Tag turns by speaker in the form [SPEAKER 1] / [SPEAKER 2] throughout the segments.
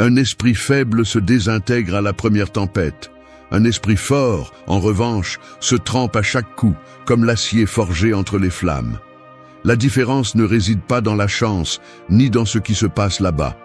[SPEAKER 1] Un esprit faible se désintègre à la première tempête. Un esprit fort, en revanche, se trempe à chaque coup, comme l'acier forgé entre les flammes. La différence ne réside pas dans la chance, ni dans ce qui se passe là-bas.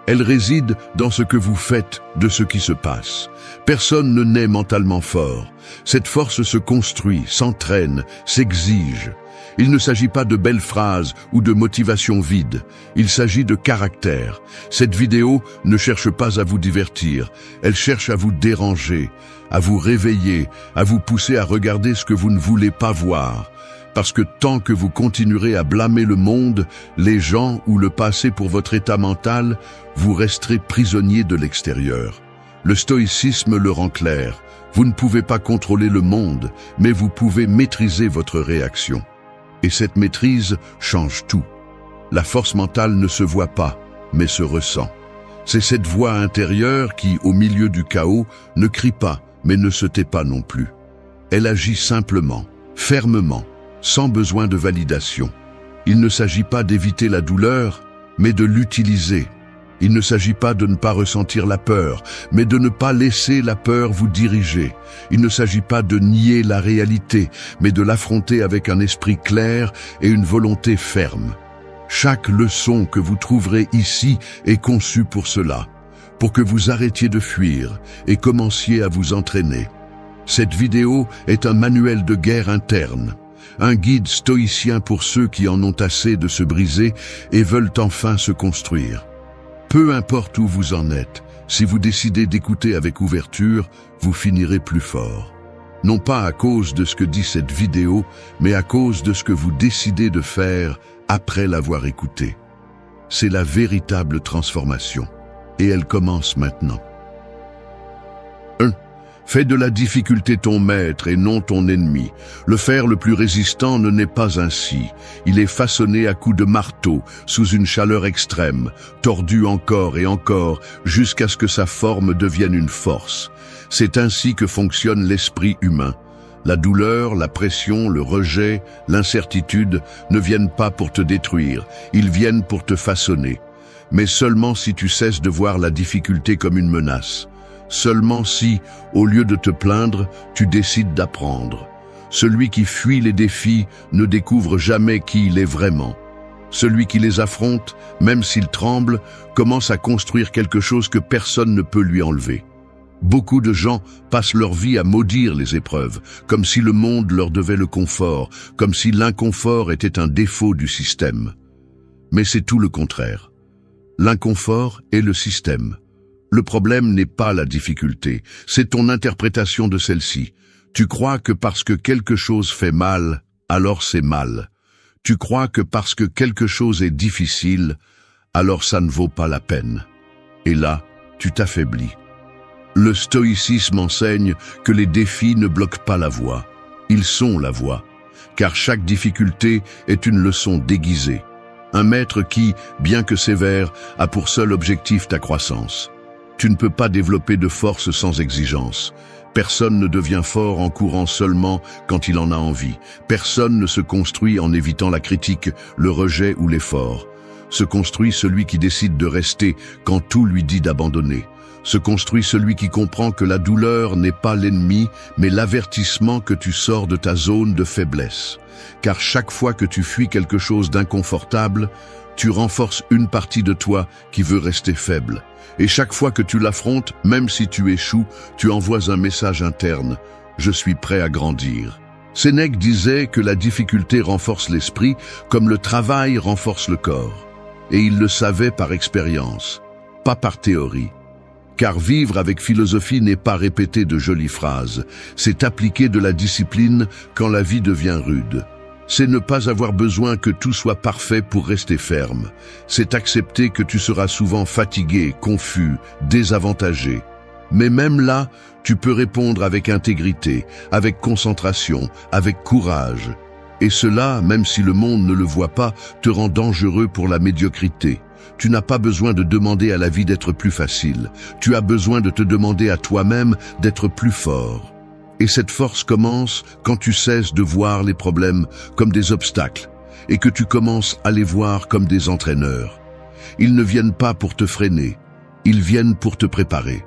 [SPEAKER 1] Elle réside dans ce que vous faites de ce qui se passe. Personne ne naît mentalement fort. Cette force se construit, s'entraîne, s'exige. Il ne s'agit pas de belles phrases ou de motivation vide. Il s'agit de caractère. Cette vidéo ne cherche pas à vous divertir. Elle cherche à vous déranger, à vous réveiller, à vous pousser à regarder ce que vous ne voulez pas voir. Parce que tant que vous continuerez à blâmer le monde, les gens ou le passé pour votre état mental, vous resterez prisonnier de l'extérieur. Le stoïcisme le rend clair. Vous ne pouvez pas contrôler le monde, mais vous pouvez maîtriser votre réaction. Et cette maîtrise change tout. La force mentale ne se voit pas, mais se ressent. C'est cette voix intérieure qui, au milieu du chaos, ne crie pas, mais ne se tait pas non plus. Elle agit simplement, fermement, sans besoin de validation. Il ne s'agit pas d'éviter la douleur, mais de l'utiliser. Il ne s'agit pas de ne pas ressentir la peur, mais de ne pas laisser la peur vous diriger. Il ne s'agit pas de nier la réalité, mais de l'affronter avec un esprit clair et une volonté ferme. Chaque leçon que vous trouverez ici est conçue pour cela, pour que vous arrêtiez de fuir et commenciez à vous entraîner. Cette vidéo est un manuel de guerre interne, un guide stoïcien pour ceux qui en ont assez de se briser et veulent enfin se construire. Peu importe où vous en êtes, si vous décidez d'écouter avec ouverture, vous finirez plus fort. Non pas à cause de ce que dit cette vidéo, mais à cause de ce que vous décidez de faire après l'avoir écouté. C'est la véritable transformation. Et elle commence maintenant. 1. Fais de la difficulté ton maître et non ton ennemi. Le fer le plus résistant ne naît pas ainsi. Il est façonné à coups de marteau, sous une chaleur extrême, tordu encore et encore, jusqu'à ce que sa forme devienne une force. C'est ainsi que fonctionne l'esprit humain. La douleur, la pression, le rejet, l'incertitude ne viennent pas pour te détruire, ils viennent pour te façonner. Mais seulement si tu cesses de voir la difficulté comme une menace. Seulement si, au lieu de te plaindre, tu décides d'apprendre. Celui qui fuit les défis ne découvre jamais qui il est vraiment. Celui qui les affronte, même s'il tremble, commence à construire quelque chose que personne ne peut lui enlever. Beaucoup de gens passent leur vie à maudire les épreuves, comme si le monde leur devait le confort, comme si l'inconfort était un défaut du système. Mais c'est tout le contraire. L'inconfort est le système. Le problème n'est pas la difficulté, c'est ton interprétation de celle-ci. Tu crois que parce que quelque chose fait mal, alors c'est mal. Tu crois que parce que quelque chose est difficile, alors ça ne vaut pas la peine. Et là, tu t'affaiblis. Le stoïcisme enseigne que les défis ne bloquent pas la voie. Ils sont la voie, car chaque difficulté est une leçon déguisée. Un maître qui, bien que sévère, a pour seul objectif ta croissance. Tu ne peux pas développer de force sans exigence. Personne ne devient fort en courant seulement quand il en a envie. Personne ne se construit en évitant la critique, le rejet ou l'effort. Se construit celui qui décide de rester quand tout lui dit d'abandonner. Se construit celui qui comprend que la douleur n'est pas l'ennemi, mais l'avertissement que tu sors de ta zone de faiblesse. Car chaque fois que tu fuis quelque chose d'inconfortable, tu renforces une partie de toi qui veut rester faible. Et chaque fois que tu l'affrontes, même si tu échoues, tu envoies un message interne. Je suis prêt à grandir. Sénèque disait que la difficulté renforce l'esprit comme le travail renforce le corps. Et il le savait par expérience, pas par théorie. Car vivre avec philosophie n'est pas répéter de jolies phrases, c'est appliquer de la discipline quand la vie devient rude. C'est ne pas avoir besoin que tout soit parfait pour rester ferme. C'est accepter que tu seras souvent fatigué, confus, désavantagé. Mais même là, tu peux répondre avec intégrité, avec concentration, avec courage. Et cela, même si le monde ne le voit pas, te rend dangereux pour la médiocrité. Tu n'as pas besoin de demander à la vie d'être plus facile. Tu as besoin de te demander à toi-même d'être plus fort. Et cette force commence quand tu cesses de voir les problèmes comme des obstacles et que tu commences à les voir comme des entraîneurs. Ils ne viennent pas pour te freiner, Ils viennent pour te préparer.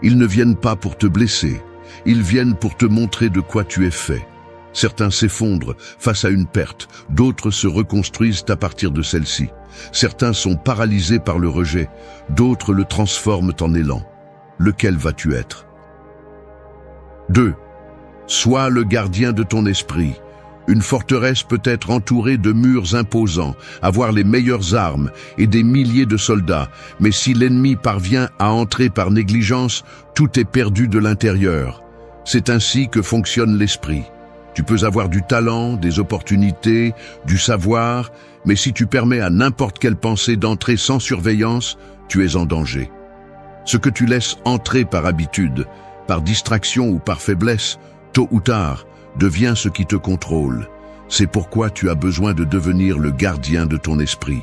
[SPEAKER 1] Ils ne viennent pas pour te blesser. Ils viennent pour te montrer de quoi tu es fait. Certains s'effondrent face à une perte, d'autres se reconstruisent à partir de celle-ci. Certains sont paralysés par le rejet, d'autres le transforment en élan. Lequel vas-tu être? 2. Sois le gardien de ton esprit. Une forteresse peut être entourée de murs imposants, avoir les meilleures armes et des milliers de soldats, mais si l'ennemi parvient à entrer par négligence, tout est perdu de l'intérieur. C'est ainsi que fonctionne l'esprit. Tu peux avoir du talent, des opportunités, du savoir, mais si tu permets à n'importe quelle pensée d'entrer sans surveillance, tu es en danger. Ce que tu laisses entrer par habitude, par distraction ou par faiblesse, tôt ou tard, devient ce qui te contrôle. C'est pourquoi tu as besoin de devenir le gardien de ton esprit.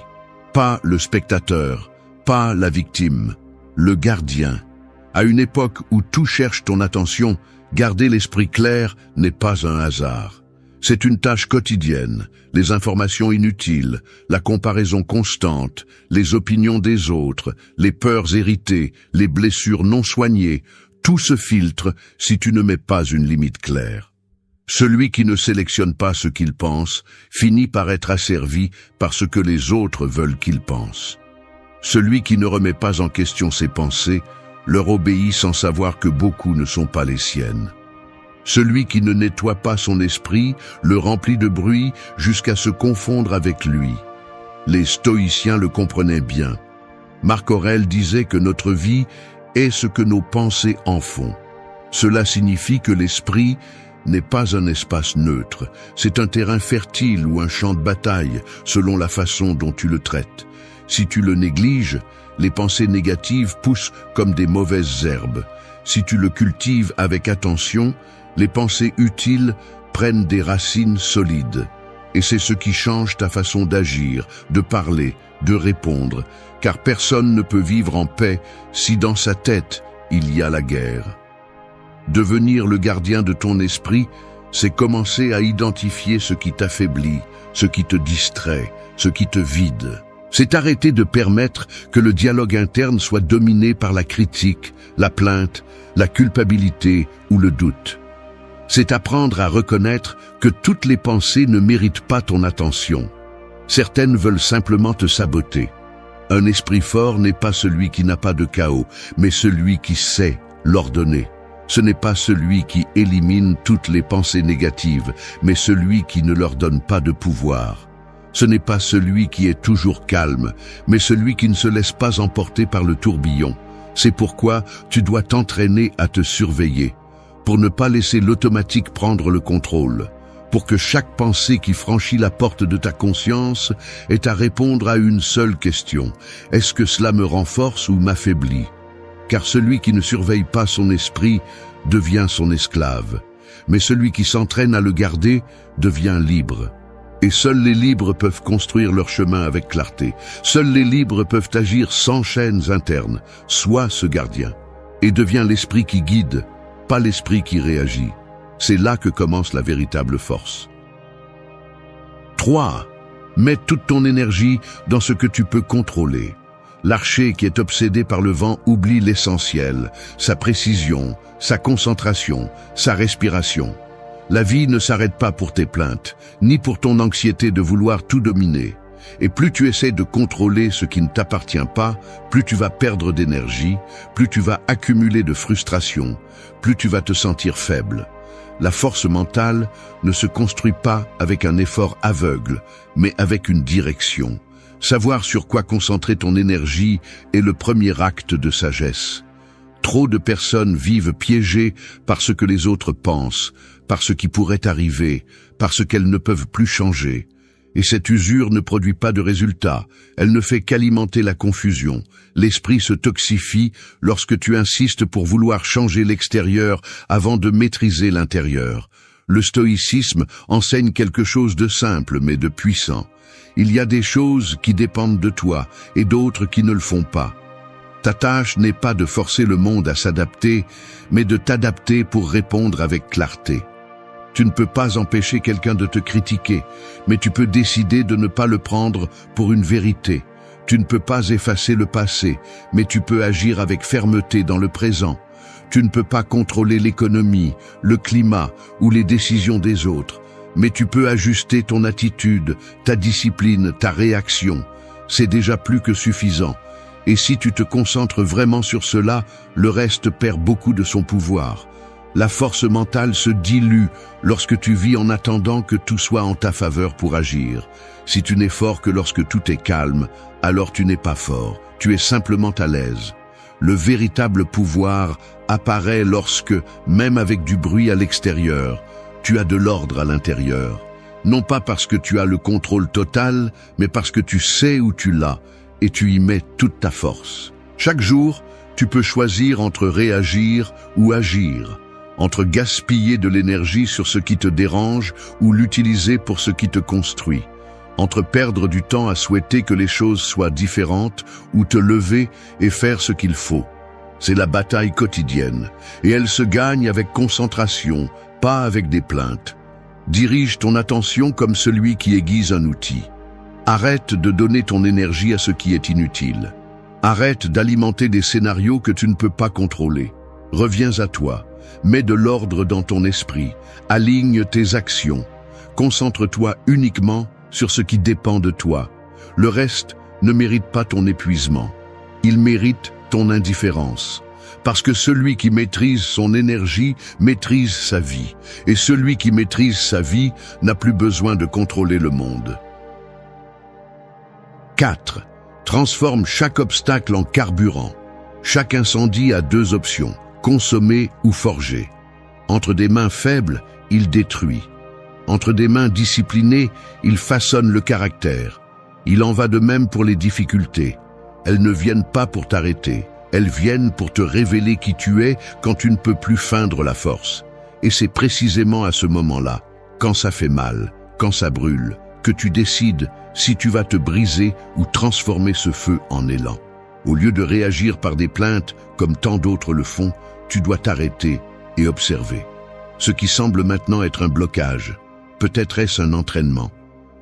[SPEAKER 1] Pas le spectateur, pas la victime, le gardien. À une époque où tout cherche ton attention, garder l'esprit clair n'est pas un hasard. C'est une tâche quotidienne, les informations inutiles, la comparaison constante, les opinions des autres, les peurs héritées, les blessures non soignées, tout se filtre si tu ne mets pas une limite claire. Celui qui ne sélectionne pas ce qu'il pense finit par être asservi par ce que les autres veulent qu'il pense. Celui qui ne remet pas en question ses pensées leur obéit sans savoir que beaucoup ne sont pas les siennes. Celui qui ne nettoie pas son esprit le remplit de bruit jusqu'à se confondre avec lui. Les stoïciens le comprenaient bien. Marc Aurèle disait que notre vie est ce que nos pensées en font. Cela signifie que l'esprit n'est pas un espace neutre, c'est un terrain fertile ou un champ de bataille, selon la façon dont tu le traites. Si tu le négliges, les pensées négatives poussent comme des mauvaises herbes. Si tu le cultives avec attention, les pensées utiles prennent des racines solides. Et c'est ce qui change ta façon d'agir, de parler, de répondre, car personne ne peut vivre en paix si dans sa tête il y a la guerre. Devenir le gardien de ton esprit, c'est commencer à identifier ce qui t'affaiblit, ce qui te distrait, ce qui te vide. C'est arrêter de permettre que le dialogue interne soit dominé par la critique, la plainte, la culpabilité ou le doute. C'est apprendre à reconnaître que toutes les pensées ne méritent pas ton attention. Certaines veulent simplement te saboter. Un esprit fort n'est pas celui qui n'a pas de chaos, mais celui qui sait l'ordonner. Ce n'est pas celui qui élimine toutes les pensées négatives, mais celui qui ne leur donne pas de pouvoir. Ce n'est pas celui qui est toujours calme, mais celui qui ne se laisse pas emporter par le tourbillon. C'est pourquoi tu dois t'entraîner à te surveiller, pour ne pas laisser l'automatique prendre le contrôle, pour que chaque pensée qui franchit la porte de ta conscience ait à répondre à une seule question. Est-ce que cela me renforce ou m'affaiblit ? Car celui qui ne surveille pas son esprit devient son esclave, mais celui qui s'entraîne à le garder devient libre. Et seuls les libres peuvent construire leur chemin avec clarté. Seuls les libres peuvent agir sans chaînes internes. Sois ce gardien, et deviens l'esprit qui guide, pas l'esprit qui réagit. C'est là que commence la véritable force. 3. Mets toute ton énergie dans ce que tu peux contrôler. L'archer qui est obsédé par le vent oublie l'essentiel, sa précision, sa concentration, sa respiration. La vie ne s'arrête pas pour tes plaintes, ni pour ton anxiété de vouloir tout dominer. Et plus tu essaies de contrôler ce qui ne t'appartient pas, plus tu vas perdre d'énergie, plus tu vas accumuler de frustration, plus tu vas te sentir faible. La force mentale ne se construit pas avec un effort aveugle, mais avec une direction. Savoir sur quoi concentrer ton énergie est le premier acte de sagesse. Trop de personnes vivent piégées par ce que les autres pensent, par ce qui pourrait arriver, par ce qu'elles ne peuvent plus changer. Et cette usure ne produit pas de résultats, elle ne fait qu'alimenter la confusion. L'esprit se toxifie lorsque tu insistes pour vouloir changer l'extérieur avant de maîtriser l'intérieur. Le stoïcisme enseigne quelque chose de simple mais de puissant. Il y a des choses qui dépendent de toi et d'autres qui ne le font pas. Ta tâche n'est pas de forcer le monde à s'adapter, mais de t'adapter pour répondre avec clarté. Tu ne peux pas empêcher quelqu'un de te critiquer, mais tu peux décider de ne pas le prendre pour une vérité, Tu ne peux pas effacer le passé, mais tu peux agir avec fermeté dans le présent. Tu ne peux pas contrôler l'économie, le climat ou les décisions des autres, mais tu peux ajuster ton attitude, ta discipline, ta réaction. C'est déjà plus que suffisant. Et si tu te concentres vraiment sur cela, le reste perd beaucoup de son pouvoir. La force mentale se dilue lorsque tu vis en attendant que tout soit en ta faveur pour agir. Si tu n'es fort que lorsque tout est calme, alors tu n'es pas fort, tu es simplement à l'aise. Le véritable pouvoir apparaît lorsque, même avec du bruit à l'extérieur, tu as de l'ordre à l'intérieur. Non pas parce que tu as le contrôle total, mais parce que tu sais où tu l'as et tu y mets toute ta force. Chaque jour, tu peux choisir entre réagir ou agir, entre gaspiller de l'énergie sur ce qui te dérange ou l'utiliser pour ce qui te construit, entre perdre du temps à souhaiter que les choses soient différentes ou te lever et faire ce qu'il faut. C'est la bataille quotidienne, et elle se gagne avec concentration, pas avec des plaintes. Dirige ton attention comme celui qui aiguise un outil. Arrête de donner ton énergie à ce qui est inutile. Arrête d'alimenter des scénarios que tu ne peux pas contrôler. Reviens à toi. Mets de l'ordre dans ton esprit. Aligne tes actions. Concentre-toi uniquement sur ce qui dépend de toi. Le reste ne mérite pas ton épuisement. Il mérite ton indifférence. Parce que celui qui maîtrise son énergie maîtrise sa vie. Et celui qui maîtrise sa vie n'a plus besoin de contrôler le monde. 4. Transforme chaque obstacle en carburant. Chaque incendie a deux options, consommer ou forger. Entre des mains faibles, il détruit. Entre des mains disciplinées, il façonne le caractère. Il en va de même pour les difficultés. Elles ne viennent pas pour t'arrêter. Elles viennent pour te révéler qui tu es quand tu ne peux plus feindre la force. Et c'est précisément à ce moment-là, quand ça fait mal, quand ça brûle, que tu décides si tu vas te briser ou transformer ce feu en élan. Au lieu de réagir par des plaintes, comme tant d'autres le font, tu dois t'arrêter et observer. Ce qui semble maintenant être un blocage, peut-être est-ce un entraînement.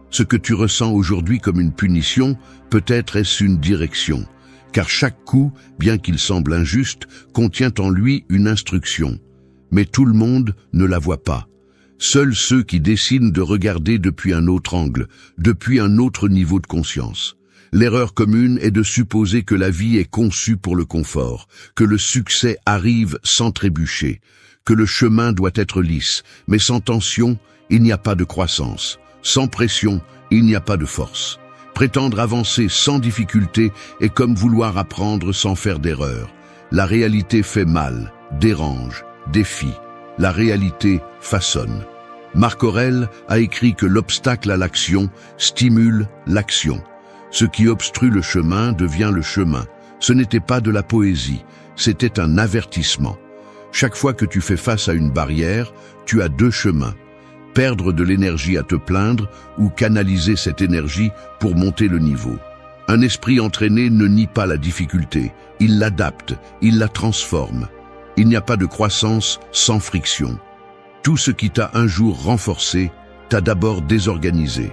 [SPEAKER 1] Ce que tu ressens aujourd'hui comme une punition, peut-être est-ce une direction. Car chaque coup, bien qu'il semble injuste, contient en lui une instruction. Mais tout le monde ne la voit pas. Seuls ceux qui décident de regarder depuis un autre angle, depuis un autre niveau de conscience. L'erreur commune est de supposer que la vie est conçue pour le confort, que le succès arrive sans trébucher, que le chemin doit être lisse, mais sans tension, il n'y a pas de croissance. Sans pression, il n'y a pas de force. Prétendre avancer sans difficulté est comme vouloir apprendre sans faire d'erreur. La réalité fait mal, dérange, défie. La réalité façonne. Marc Aurèle a écrit que l'obstacle à l'action stimule l'action. Ce qui obstrue le chemin devient le chemin. Ce n'était pas de la poésie, c'était un avertissement. Chaque fois que tu fais face à une barrière, tu as deux chemins. Perdre de l'énergie à te plaindre ou canaliser cette énergie pour monter le niveau. Un esprit entraîné ne nie pas la difficulté, il l'adapte, il la transforme. Il n'y a pas de croissance sans friction. Tout ce qui t'a un jour renforcé t'a d'abord désorganisé.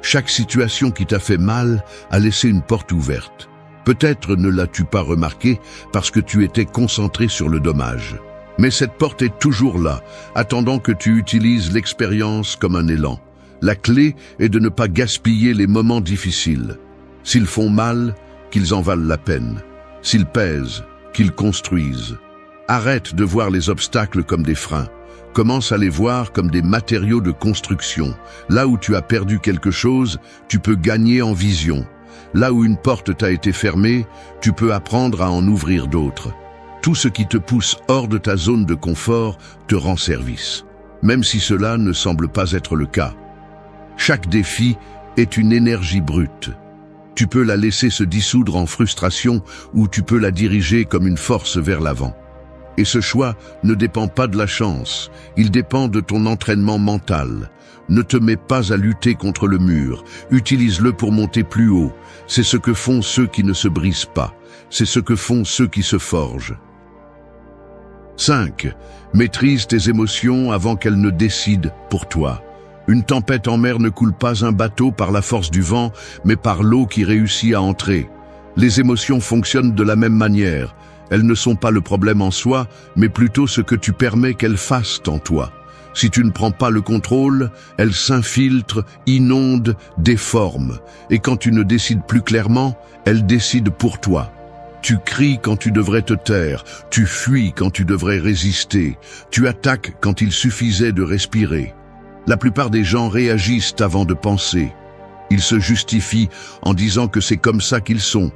[SPEAKER 1] Chaque situation qui t'a fait mal a laissé une porte ouverte. Peut-être ne l'as-tu pas remarqué parce que tu étais concentré sur le dommage. Mais cette porte est toujours là, attendant que tu utilises l'expérience comme un élan. La clé est de ne pas gaspiller les moments difficiles. S'ils font mal, qu'ils en valent la peine. S'ils pèsent, qu'ils construisent. Arrête de voir les obstacles comme des freins. Commence à les voir comme des matériaux de construction. Là où tu as perdu quelque chose, tu peux gagner en vision. Là où une porte t'a été fermée, tu peux apprendre à en ouvrir d'autres. Tout ce qui te pousse hors de ta zone de confort te rend service, même si cela ne semble pas être le cas. Chaque défi est une énergie brute. Tu peux la laisser se dissoudre en frustration ou tu peux la diriger comme une force vers l'avant. Et ce choix ne dépend pas de la chance, il dépend de ton entraînement mental. Ne te mets pas à lutter contre le mur, utilise-le pour monter plus haut. C'est ce que font ceux qui ne se brisent pas, c'est ce que font ceux qui se forgent. 5. Maîtrise tes émotions avant qu'elles ne décident pour toi. Une tempête en mer ne coule pas un bateau par la force du vent, mais par l'eau qui réussit à entrer. Les émotions fonctionnent de la même manière. Elles ne sont pas le problème en soi, mais plutôt ce que tu permets qu'elles fassent en toi. Si tu ne prends pas le contrôle, elles s'infiltrent, inondent, déforment. Et quand tu ne décides plus clairement, elles décident pour toi. Tu cries quand tu devrais te taire, tu fuis quand tu devrais résister, tu attaques quand il suffisait de respirer. La plupart des gens réagissent avant de penser. Ils se justifient en disant que c'est comme ça qu'ils sont,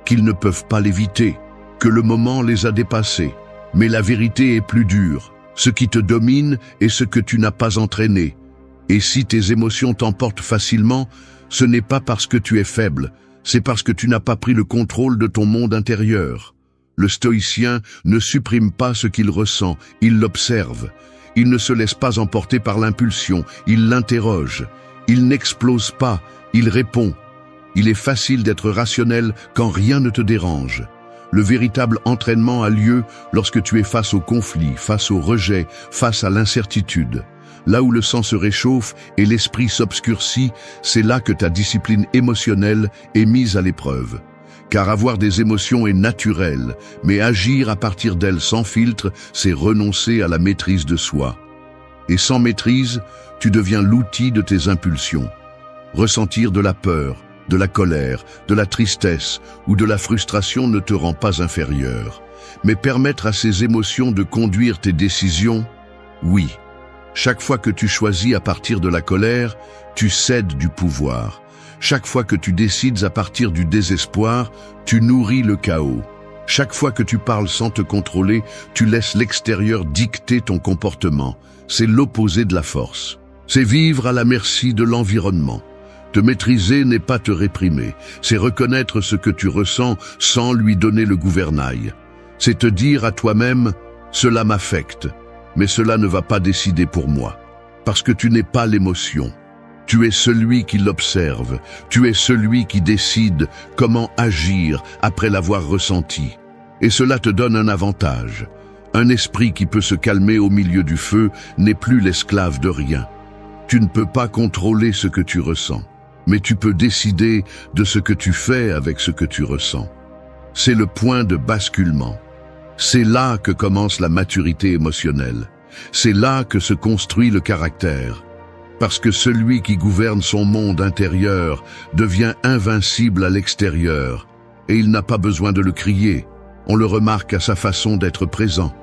[SPEAKER 1] qu'ils ne peuvent pas l'éviter, que le moment les a dépassés. Mais la vérité est plus dure. Ce qui te domine est ce que tu n'as pas entraîné. Et si tes émotions t'emportent facilement, ce n'est pas parce que tu es faible, c'est parce que tu n'as pas pris le contrôle de ton monde intérieur. Le stoïcien ne supprime pas ce qu'il ressent, il l'observe. Il ne se laisse pas emporter par l'impulsion, il l'interroge. Il n'explose pas, il répond. Il est facile d'être rationnel quand rien ne te dérange. Le véritable entraînement a lieu lorsque tu es face au conflit, face au rejet, face à l'incertitude. Là où le sang se réchauffe et l'esprit s'obscurcit, c'est là que ta discipline émotionnelle est mise à l'épreuve. Car avoir des émotions est naturel, mais agir à partir d'elles sans filtre, c'est renoncer à la maîtrise de soi. Et sans maîtrise, tu deviens l'outil de tes impulsions. Ressentir de la peur, de la colère, de la tristesse ou de la frustration ne te rend pas inférieur. Mais permettre à ces émotions de conduire tes décisions, oui. Chaque fois que tu choisis à partir de la colère, tu cèdes du pouvoir. Chaque fois que tu décides à partir du désespoir, tu nourris le chaos. Chaque fois que tu parles sans te contrôler, tu laisses l'extérieur dicter ton comportement. C'est l'opposé de la force. C'est vivre à la merci de l'environnement. Te maîtriser n'est pas te réprimer, c'est reconnaître ce que tu ressens sans lui donner le gouvernail. C'est te dire à toi-même « cela m'affecte, mais cela ne va pas décider pour moi ». Parce que tu n'es pas l'émotion. Tu es celui qui l'observe, tu es celui qui décide comment agir après l'avoir ressenti. Et cela te donne un avantage. Un esprit qui peut se calmer au milieu du feu n'est plus l'esclave de rien. Tu ne peux pas contrôler ce que tu ressens, mais tu peux décider de ce que tu fais avec ce que tu ressens. C'est le point de basculement. C'est là que commence la maturité émotionnelle. C'est là que se construit le caractère. Parce que celui qui gouverne son monde intérieur devient invincible à l'extérieur, et il n'a pas besoin de le crier. On le remarque à sa façon d'être présent,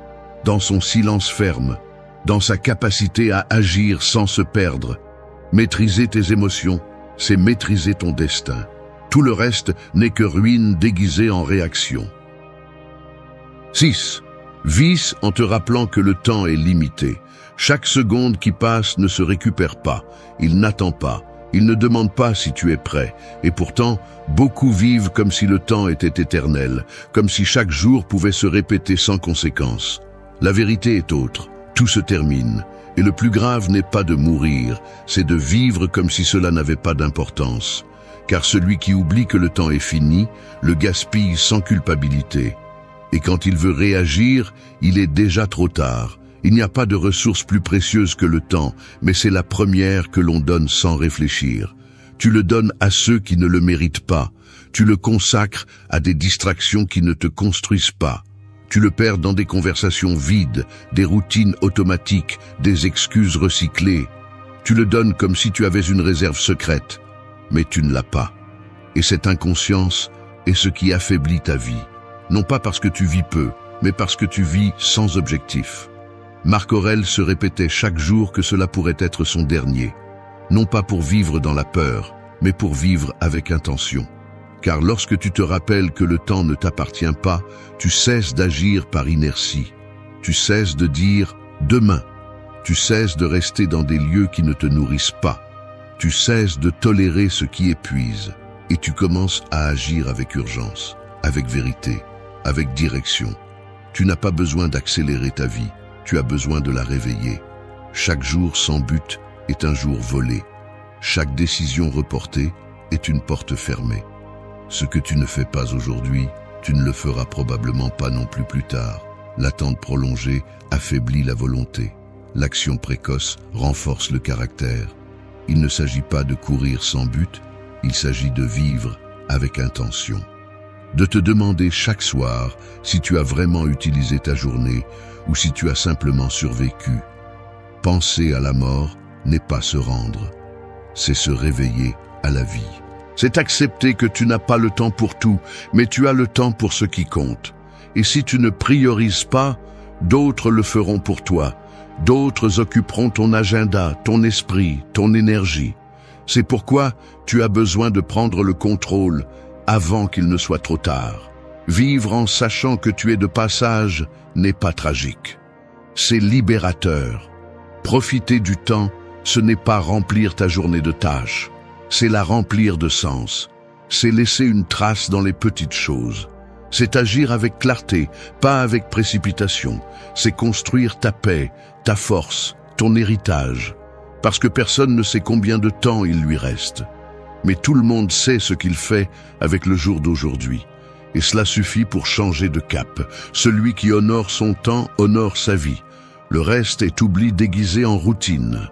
[SPEAKER 1] dans son silence ferme, dans sa capacité à agir sans se perdre. Maîtriser tes émotions, c'est maîtriser ton destin. Tout le reste n'est que ruine déguisée en réaction. 6. Vis en te rappelant que le temps est limité. Chaque seconde qui passe ne se récupère pas, il n'attend pas, il ne demande pas si tu es prêt. Et pourtant, beaucoup vivent comme si le temps était éternel, comme si chaque jour pouvait se répéter sans conséquence. La vérité est autre, tout se termine. Et le plus grave n'est pas de mourir, c'est de vivre comme si cela n'avait pas d'importance. Car celui qui oublie que le temps est fini, le gaspille sans culpabilité. Et quand il veut réagir, il est déjà trop tard. Il n'y a pas de ressource plus précieuse que le temps, mais c'est la première que l'on donne sans réfléchir. Tu le donnes à ceux qui ne le méritent pas. Tu le consacres à des distractions qui ne te construisent pas. Tu le perds dans des conversations vides, des routines automatiques, des excuses recyclées. Tu le donnes comme si tu avais une réserve secrète, mais tu ne l'as pas. Et cette inconscience est ce qui affaiblit ta vie. Non pas parce que tu vis peu, mais parce que tu vis sans objectif. Marc Aurèle se répétait chaque jour que cela pourrait être son dernier. Non pas pour vivre dans la peur, mais pour vivre avec intention. Car lorsque tu te rappelles que le temps ne t'appartient pas, tu cesses d'agir par inertie. Tu cesses de dire « demain ». Tu cesses de rester dans des lieux qui ne te nourrissent pas. Tu cesses de tolérer ce qui épuise. Et tu commences à agir avec urgence, avec vérité, avec direction. Tu n'as pas besoin d'accélérer ta vie. Tu as besoin de la réveiller. Chaque jour sans but est un jour volé. Chaque décision reportée est une porte fermée. Ce que tu ne fais pas aujourd'hui, tu ne le feras probablement pas non plus plus tard. L'attente prolongée affaiblit la volonté. L'action précoce renforce le caractère. Il ne s'agit pas de courir sans but, il s'agit de vivre avec intention. De te demander chaque soir si tu as vraiment utilisé ta journée ou si tu as simplement survécu. Penser à la mort n'est pas se rendre, c'est se réveiller à la vie. C'est accepter que tu n'as pas le temps pour tout, mais tu as le temps pour ce qui compte. Et si tu ne priorises pas, d'autres le feront pour toi. D'autres occuperont ton agenda, ton esprit, ton énergie. C'est pourquoi tu as besoin de prendre le contrôle avant qu'il ne soit trop tard. Vivre en sachant que tu es de passage n'est pas tragique. C'est libérateur. Profiter du temps, ce n'est pas remplir ta journée de tâches. C'est la remplir de sens. C'est laisser une trace dans les petites choses. C'est agir avec clarté, pas avec précipitation. C'est construire ta paix, ta force, ton héritage. Parce que personne ne sait combien de temps il lui reste. Mais tout le monde sait ce qu'il fait avec le jour d'aujourd'hui. Et cela suffit pour changer de cap. Celui qui honore son temps honore sa vie. Le reste est oubli déguisé en routine.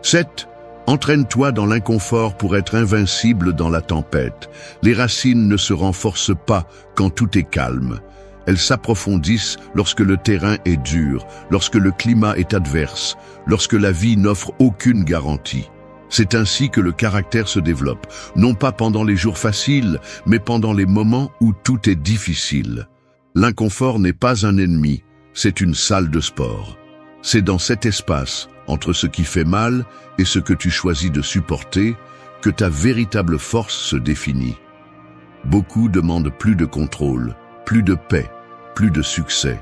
[SPEAKER 1] 7. Entraîne-toi dans l'inconfort pour être invincible dans la tempête. Les racines ne se renforcent pas quand tout est calme. Elles s'approfondissent lorsque le terrain est dur, lorsque le climat est adverse, lorsque la vie n'offre aucune garantie. C'est ainsi que le caractère se développe, non pas pendant les jours faciles, mais pendant les moments où tout est difficile. L'inconfort n'est pas un ennemi, c'est une salle de sport. C'est dans cet espace, entre ce qui fait mal et ce que tu choisis de supporter, que ta véritable force se définit. Beaucoup demandent plus de contrôle, plus de paix, plus de succès,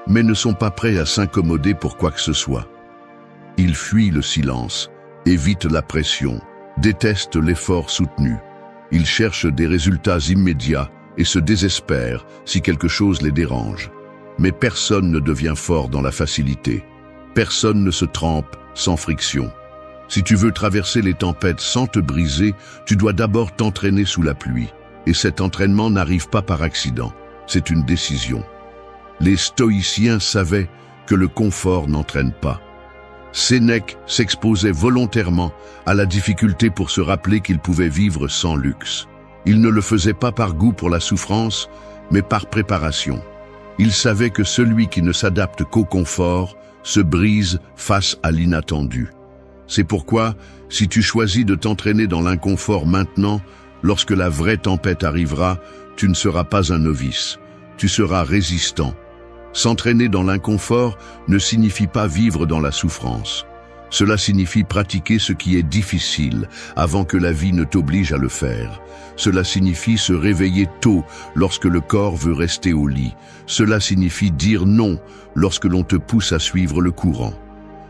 [SPEAKER 1] mais ne sont pas prêts à s'accommoder pour quoi que ce soit. Ils fuient le silence, évitent la pression, détestent l'effort soutenu. Ils cherchent des résultats immédiats et se désespèrent si quelque chose les dérange. Mais personne ne devient fort dans la facilité. Personne ne se trempe sans friction. Si tu veux traverser les tempêtes sans te briser, tu dois d'abord t'entraîner sous la pluie. Et cet entraînement n'arrive pas par accident, c'est une décision. Les stoïciens savaient que le confort n'entraîne pas. Sénèque s'exposait volontairement à la difficulté pour se rappeler qu'il pouvait vivre sans luxe. Il ne le faisait pas par goût pour la souffrance, mais par préparation. Il savait que celui qui ne s'adapte qu'au confort se brise face à l'inattendu. C'est pourquoi, si tu choisis de t'entraîner dans l'inconfort maintenant, lorsque la vraie tempête arrivera, tu ne seras pas un novice, tu seras résistant. S'entraîner dans l'inconfort ne signifie pas vivre dans la souffrance. Cela signifie pratiquer ce qui est difficile avant que la vie ne t'oblige à le faire. Cela signifie se réveiller tôt lorsque le corps veut rester au lit. Cela signifie dire non lorsque l'on te pousse à suivre le courant.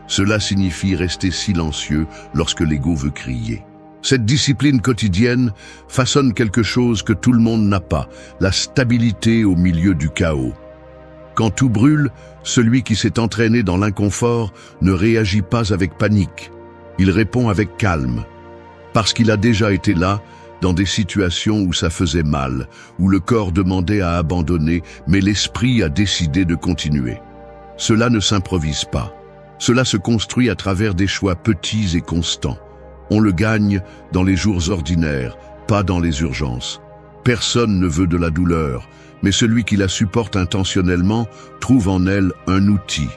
[SPEAKER 1] Cela signifie rester silencieux lorsque l'ego veut crier. Cette discipline quotidienne façonne quelque chose que tout le monde n'a pas, la stabilité au milieu du chaos. Quand tout brûle, celui qui s'est entraîné dans l'inconfort ne réagit pas avec panique. Il répond avec calme. Parce qu'il a déjà été là, dans des situations où ça faisait mal, où le corps demandait à abandonner, mais l'esprit a décidé de continuer. Cela ne s'improvise pas. Cela se construit à travers des choix petits et constants. On le gagne dans les jours ordinaires, pas dans les urgences. Personne ne veut de la douleur, mais celui qui la supporte intentionnellement trouve en elle un outil.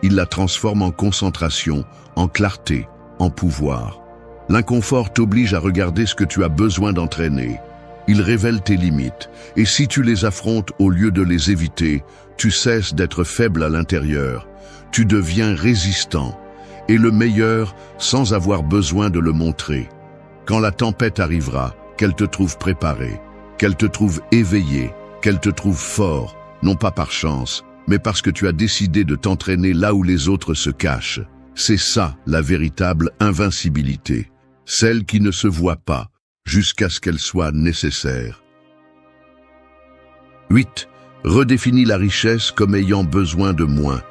[SPEAKER 1] Il la transforme en concentration, en clarté, en pouvoir. L'inconfort t'oblige à regarder ce que tu as besoin d'entraîner. Il révèle tes limites, et si tu les affrontes au lieu de les éviter, tu cesses d'être faible à l'intérieur. Tu deviens résistant, et le meilleur sans avoir besoin de le montrer. Quand la tempête arrivera, qu'elle te trouve préparé, qu'elle te trouve éveillé, qu'elle te trouve fort, non pas par chance, mais parce que tu as décidé de t'entraîner là où les autres se cachent. C'est ça la véritable invincibilité, celle qui ne se voit pas, jusqu'à ce qu'elle soit nécessaire. 8. Redéfinis la richesse comme ayant besoin de moins.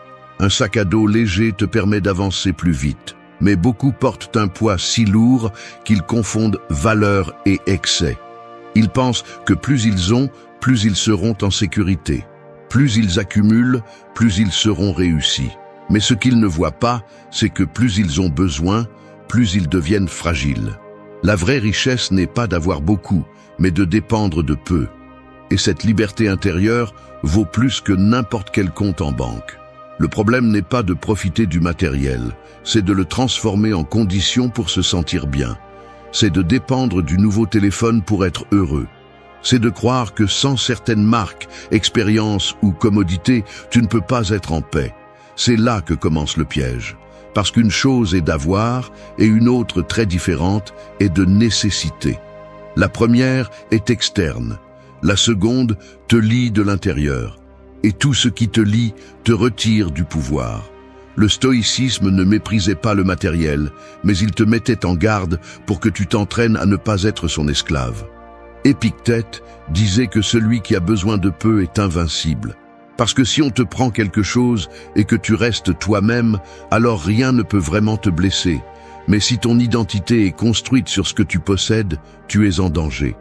[SPEAKER 1] Un sac à dos léger te permet d'avancer plus vite, mais beaucoup portent un poids si lourd qu'ils confondent valeur et excès. Ils pensent que plus ils ont, plus ils seront en sécurité. Plus ils accumulent, plus ils seront réussis. Mais ce qu'ils ne voient pas, c'est que plus ils ont besoin, plus ils deviennent fragiles. La vraie richesse n'est pas d'avoir beaucoup, mais de dépendre de peu. Et cette liberté intérieure vaut plus que n'importe quel compte en banque. Le problème n'est pas de profiter du matériel, c'est de le transformer en condition pour se sentir bien. C'est de dépendre du nouveau téléphone pour être heureux. C'est de croire que sans certaines marques, expériences ou commodités, tu ne peux pas être en paix. C'est là que commence le piège. Parce qu'une chose est d'avoir et une autre très différente est de nécessité. La première est externe. La seconde te lie de l'intérieur. Et tout ce qui te lie te retire du pouvoir. Le stoïcisme ne méprisait pas le matériel, mais il te mettait en garde pour que tu t'entraînes à ne pas être son esclave. Épictète disait que celui qui a besoin de peu est invincible. Parce que si on te prend quelque chose et que tu restes toi-même, alors rien ne peut vraiment te blesser. Mais si ton identité est construite sur ce que tu possèdes, tu es en danger.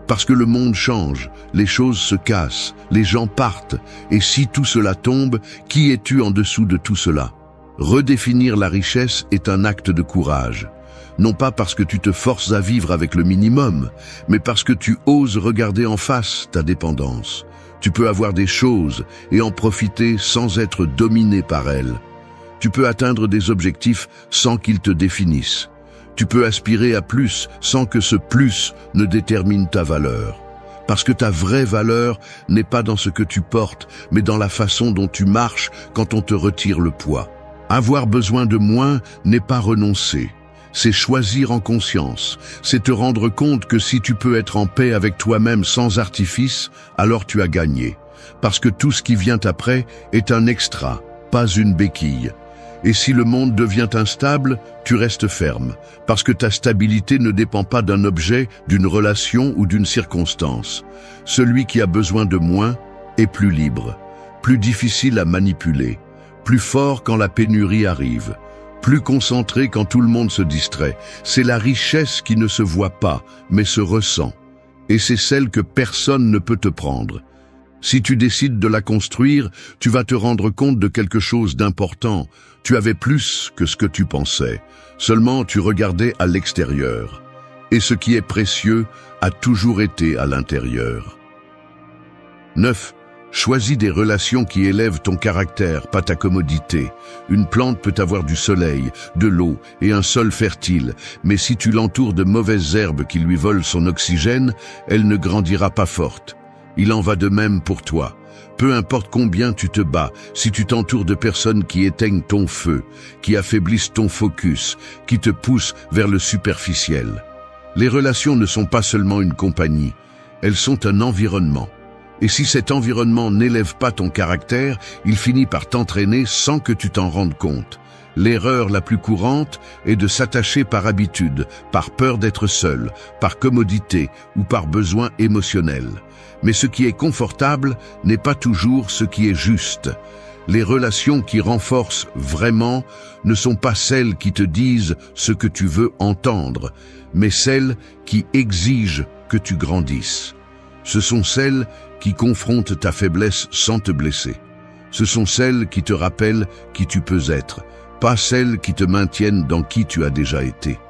[SPEAKER 1] Parce que le monde change, les choses se cassent, les gens partent, et si tout cela tombe, qui es-tu en dessous de tout cela? Redéfinir la richesse est un acte de courage. Non pas parce que tu te forces à vivre avec le minimum, mais parce que tu oses regarder en face ta dépendance. Tu peux avoir des choses et en profiter sans être dominé par elles. Tu peux atteindre des objectifs sans qu'ils te définissent. Tu peux aspirer à plus sans que ce plus ne détermine ta valeur. Parce que ta vraie valeur n'est pas dans ce que tu portes, mais dans la façon dont tu marches quand on te retire le poids. Avoir besoin de moins n'est pas renoncer. C'est choisir en conscience. C'est te rendre compte que si tu peux être en paix avec toi-même sans artifice, alors tu as gagné. Parce que tout ce qui vient après est un extra, pas une béquille. Et si le monde devient instable, tu restes ferme, parce que ta stabilité ne dépend pas d'un objet, d'une relation ou d'une circonstance. Celui qui a besoin de moins est plus libre, plus difficile à manipuler, plus fort quand la pénurie arrive, plus concentré quand tout le monde se distrait. C'est la richesse qui ne se voit pas, mais se ressent. Et c'est celle que personne ne peut te prendre. Si tu décides de la construire, tu vas te rendre compte de quelque chose d'important. Tu avais plus que ce que tu pensais. Seulement tu regardais à l'extérieur. Et ce qui est précieux a toujours été à l'intérieur. 9. Choisis des relations qui élèvent ton caractère, pas ta commodité. Une plante peut avoir du soleil, de l'eau et un sol fertile, mais si tu l'entoures de mauvaises herbes qui lui volent son oxygène, elle ne grandira pas forte. Il en va de même pour toi. Peu importe combien tu te bats, si tu t'entoures de personnes qui éteignent ton feu, qui affaiblissent ton focus, qui te poussent vers le superficiel. Les relations ne sont pas seulement une compagnie, elles sont un environnement. Et si cet environnement n'élève pas ton caractère, il finit par t'entraîner sans que tu t'en rendes compte. L'erreur la plus courante est de s'attacher par habitude, par peur d'être seul, par commodité ou par besoin émotionnel. Mais ce qui est confortable n'est pas toujours ce qui est juste. Les relations qui renforcent vraiment ne sont pas celles qui te disent ce que tu veux entendre, mais celles qui exigent que tu grandisses. Ce sont celles qui confrontent ta faiblesse sans te blesser. Ce sont celles qui te rappellent qui tu peux être, pas celles qui te maintiennent dans qui tu as déjà été.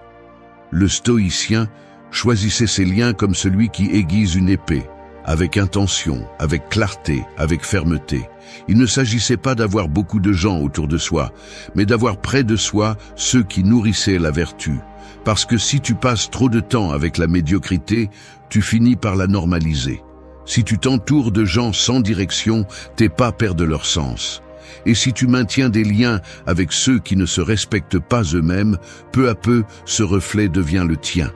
[SPEAKER 1] Le stoïcien choisissait ses liens comme celui qui aiguise une épée, avec intention, avec clarté, avec fermeté. Il ne s'agissait pas d'avoir beaucoup de gens autour de soi, mais d'avoir près de soi ceux qui nourrissaient la vertu. Parce que si tu passes trop de temps avec la médiocrité, tu finis par la normaliser. Si tu t'entoures de gens sans direction, tes pas perdent leur sens. Et si tu maintiens des liens avec ceux qui ne se respectent pas eux-mêmes, peu à peu, ce reflet devient le tien.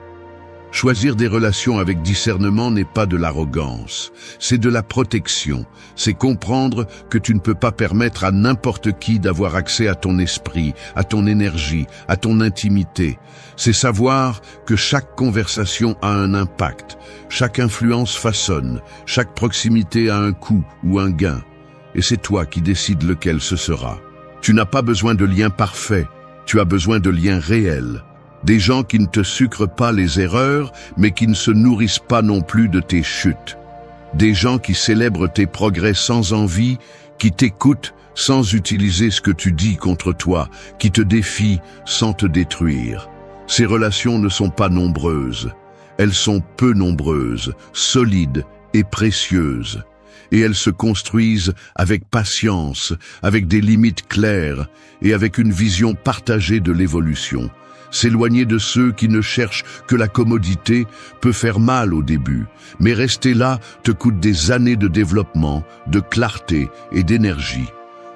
[SPEAKER 1] Choisir des relations avec discernement n'est pas de l'arrogance, c'est de la protection. C'est comprendre que tu ne peux pas permettre à n'importe qui d'avoir accès à ton esprit, à ton énergie, à ton intimité. C'est savoir que chaque conversation a un impact, chaque influence façonne, chaque proximité a un coût ou un gain. Et c'est toi qui décides lequel ce sera. Tu n'as pas besoin de liens parfaits, tu as besoin de liens réels. Des gens qui ne te sucrent pas les erreurs, mais qui ne se nourrissent pas non plus de tes chutes. Des gens qui célèbrent tes progrès sans envie, qui t'écoutent sans utiliser ce que tu dis contre toi, qui te défient sans te détruire. Ces relations ne sont pas nombreuses. Elles sont peu nombreuses, solides et précieuses. Et elles se construisent avec patience, avec des limites claires et avec une vision partagée de l'évolution. S'éloigner de ceux qui ne cherchent que la commodité peut faire mal au début, mais rester là te coûte des années de développement, de clarté et d'énergie.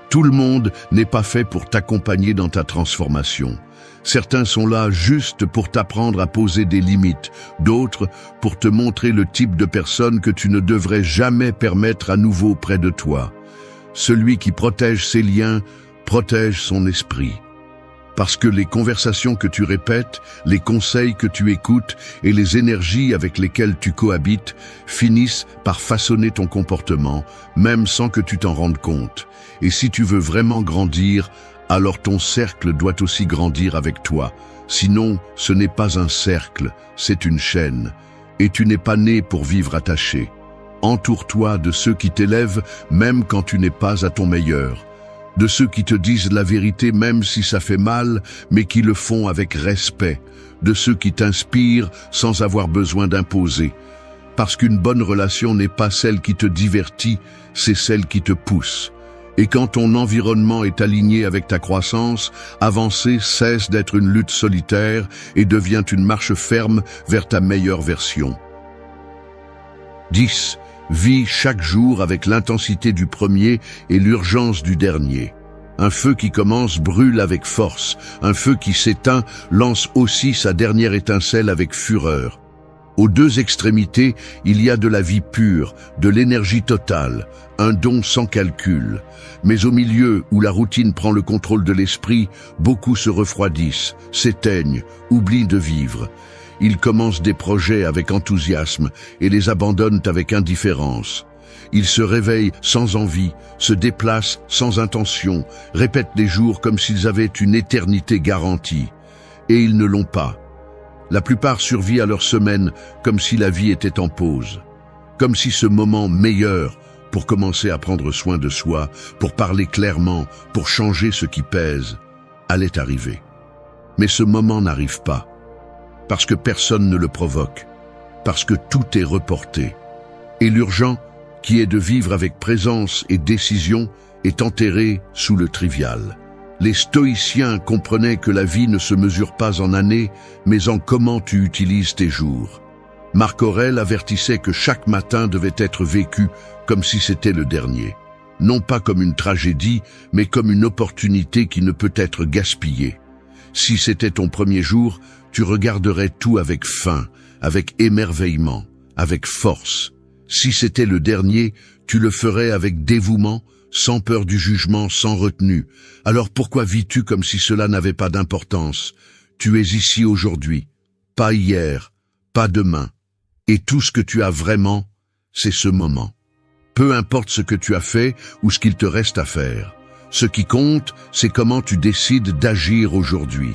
[SPEAKER 1] Tout le monde n'est pas fait pour t'accompagner dans ta transformation. Certains sont là juste pour t'apprendre à poser des limites, d'autres pour te montrer le type de personne que tu ne devrais jamais permettre à nouveau près de toi. Celui qui protège ses liens, protège son esprit. Parce que les conversations que tu répètes, les conseils que tu écoutes et les énergies avec lesquelles tu cohabites finissent par façonner ton comportement, même sans que tu t'en rendes compte. Et si tu veux vraiment grandir, alors ton cercle doit aussi grandir avec toi. Sinon, ce n'est pas un cercle, c'est une chaîne. Et tu n'es pas né pour vivre attaché. Entoure-toi de ceux qui t'élèvent même quand tu n'es pas à ton meilleur. De ceux qui te disent la vérité même si ça fait mal, mais qui le font avec respect. De ceux qui t'inspirent sans avoir besoin d'imposer. Parce qu'une bonne relation n'est pas celle qui te divertit, c'est celle qui te pousse. Et quand ton environnement est aligné avec ta croissance, avancer cesse d'être une lutte solitaire et devient une marche ferme vers ta meilleure version. 10. Vis chaque jour avec l'intensité du premier et l'urgence du dernier. Un feu qui commence brûle avec force. Un feu qui s'éteint lance aussi sa dernière étincelle avec fureur. Aux deux extrémités, il y a de la vie pure, de l'énergie totale, un don sans calcul. Mais au milieu, où la routine prend le contrôle de l'esprit, beaucoup se refroidissent, s'éteignent, oublient de vivre. Ils commencent des projets avec enthousiasme et les abandonnent avec indifférence. Ils se réveillent sans envie, se déplacent sans intention, répètent les jours comme s'ils avaient une éternité garantie. Et ils ne l'ont pas. La plupart survivent à leur semaine comme si la vie était en pause. Comme si ce moment meilleur pour commencer à prendre soin de soi, pour parler clairement, pour changer ce qui pèse, allait arriver. Mais ce moment n'arrive pas. Parce que personne ne le provoque. Parce que tout est reporté. Et l'urgent, qui est de vivre avec présence et décision, est enterré sous le trivial. Les stoïciens comprenaient que la vie ne se mesure pas en années, mais en comment tu utilises tes jours. Marc Aurèle avertissait que chaque matin devait être vécu comme si c'était le dernier. Non pas comme une tragédie, mais comme une opportunité qui ne peut être gaspillée. Si c'était ton premier jour, tu regarderais tout avec faim, avec émerveillement, avec force. Si c'était le dernier, tu le ferais avec dévouement, sans peur du jugement, sans retenue. Alors pourquoi vis-tu comme si cela n'avait pas d'importance? Tu es ici aujourd'hui, pas hier, pas demain. Et tout ce que tu as vraiment, c'est ce moment. Peu importe ce que tu as fait ou ce qu'il te reste à faire. Ce qui compte, c'est comment tu décides d'agir aujourd'hui.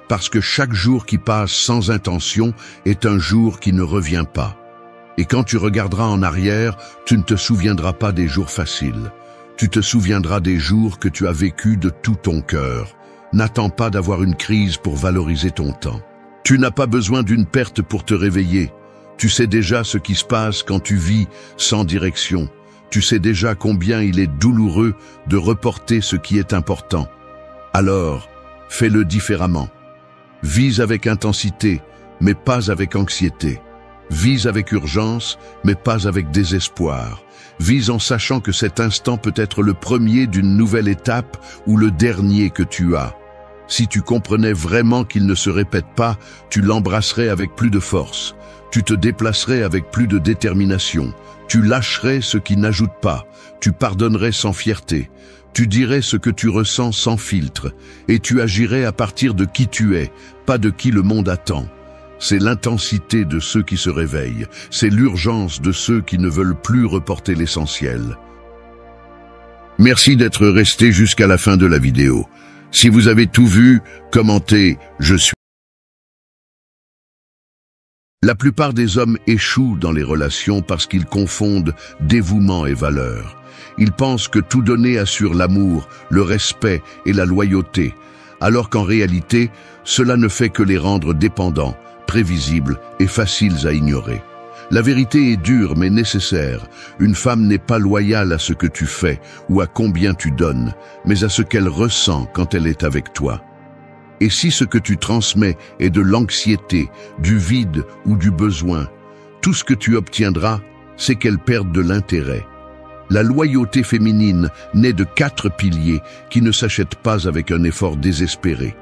[SPEAKER 1] Parce que chaque jour qui passe sans intention est un jour qui ne revient pas. Et quand tu regarderas en arrière, tu ne te souviendras pas des jours faciles. Tu te souviendras des jours que tu as vécus de tout ton cœur. N'attends pas d'avoir une crise pour valoriser ton temps. Tu n'as pas besoin d'une perte pour te réveiller. Tu sais déjà ce qui se passe quand tu vis sans direction. Tu sais déjà combien il est douloureux de reporter ce qui est important. Alors, fais-le différemment. Vise avec intensité, mais pas avec anxiété. Vise avec urgence, mais pas avec désespoir. Vise en sachant que cet instant peut être le premier d'une nouvelle étape ou le dernier que tu as. Si tu comprenais vraiment qu'il ne se répète pas, tu l'embrasserais avec plus de force. Tu te déplacerais avec plus de détermination. Tu lâcherais ce qui n'ajoute pas. Tu pardonnerais sans fierté. Tu dirais ce que tu ressens sans filtre. Et tu agirais à partir de qui tu es, pas de qui le monde attend. C'est l'intensité de ceux qui se réveillent. C'est l'urgence de ceux qui ne veulent plus reporter l'essentiel. Merci d'être resté jusqu'à la fin de la vidéo. Si vous avez tout vu, commentez « Je suis ». La plupart des hommes échouent dans les relations parce qu'ils confondent dévouement et valeur. Ils pensent que tout donner assure l'amour, le respect et la loyauté, alors qu'en réalité, cela ne fait que les rendre dépendants, prévisibles et faciles à ignorer. La vérité est dure mais nécessaire. Une femme n'est pas loyale à ce que tu fais ou à combien tu donnes, mais à ce qu'elle ressent quand elle est avec toi. Et si ce que tu transmets est de l'anxiété, du vide ou du besoin, tout ce que tu obtiendras, c'est qu'elle perde de l'intérêt. La loyauté féminine naît de 4 piliers qui ne s'achètent pas avec un effort désespéré.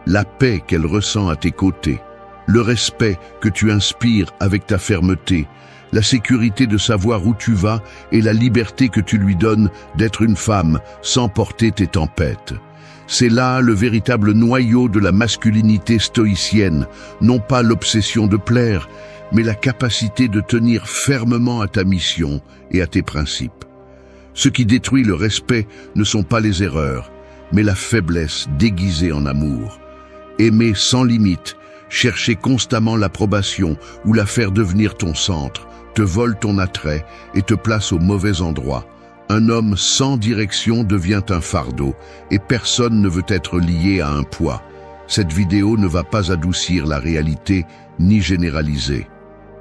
[SPEAKER 1] La paix qu'elle ressent à tes côtés, le respect que tu inspires avec ta fermeté, la sécurité de savoir où tu vas et la liberté que tu lui donnes d'être une femme sans porter tes tempêtes. C'est là le véritable noyau de la masculinité stoïcienne, non pas l'obsession de plaire, mais la capacité de tenir fermement à ta mission et à tes principes. Ce qui détruit le respect ne sont pas les erreurs, mais la faiblesse déguisée en amour. Aimer sans limite, chercher constamment l'approbation ou la faire devenir ton centre, te vole ton attrait et te place au mauvais endroit. Un homme sans direction devient un fardeau et personne ne veut être lié à un poids. Cette vidéo ne va pas adoucir la réalité ni généraliser.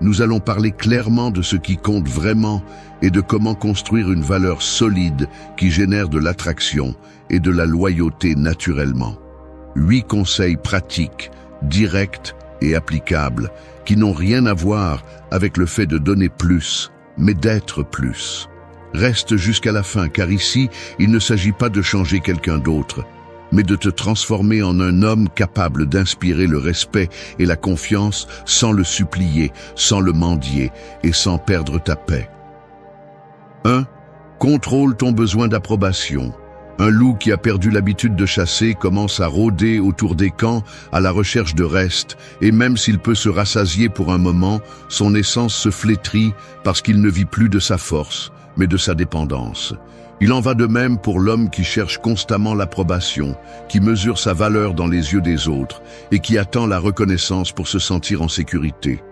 [SPEAKER 1] Nous allons parler clairement de ce qui compte vraiment et de comment construire une valeur solide qui génère de l'attraction et de la loyauté naturellement. 8 conseils pratiques, directs et applicables, qui n'ont rien à voir avec le fait de donner plus, mais d'être plus. Reste jusqu'à la fin, car ici, il ne s'agit pas de changer quelqu'un d'autre, mais de te transformer en un homme capable d'inspirer le respect et la confiance sans le supplier, sans le mendier et sans perdre ta paix. 1. Contrôle ton besoin d'approbation. Un loup qui a perdu l'habitude de chasser commence à rôder autour des camps à la recherche de reste, et même s'il peut se rassasier pour un moment, son essence se flétrit parce qu'il ne vit plus de sa force, mais de sa dépendance. Il en va de même pour l'homme qui cherche constamment l'approbation, qui mesure sa valeur dans les yeux des autres et qui attend la reconnaissance pour se sentir en sécurité.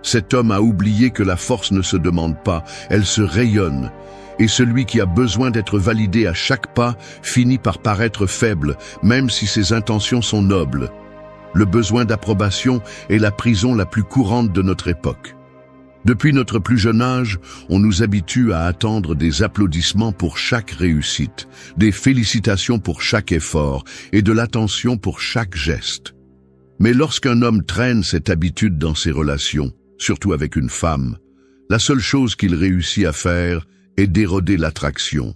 [SPEAKER 1] Cet homme a oublié que la force ne se demande pas, elle se rayonne. Et celui qui a besoin d'être validé à chaque pas finit par paraître faible, même si ses intentions sont nobles. Le besoin d'approbation est la prison la plus courante de notre époque. Depuis notre plus jeune âge, on nous habitue à attendre des applaudissements pour chaque réussite, des félicitations pour chaque effort et de l'attention pour chaque geste. Mais lorsqu'un homme traîne cette habitude dans ses relations, surtout avec une femme, la seule chose qu'il réussit à faire est d'éroder l'attraction.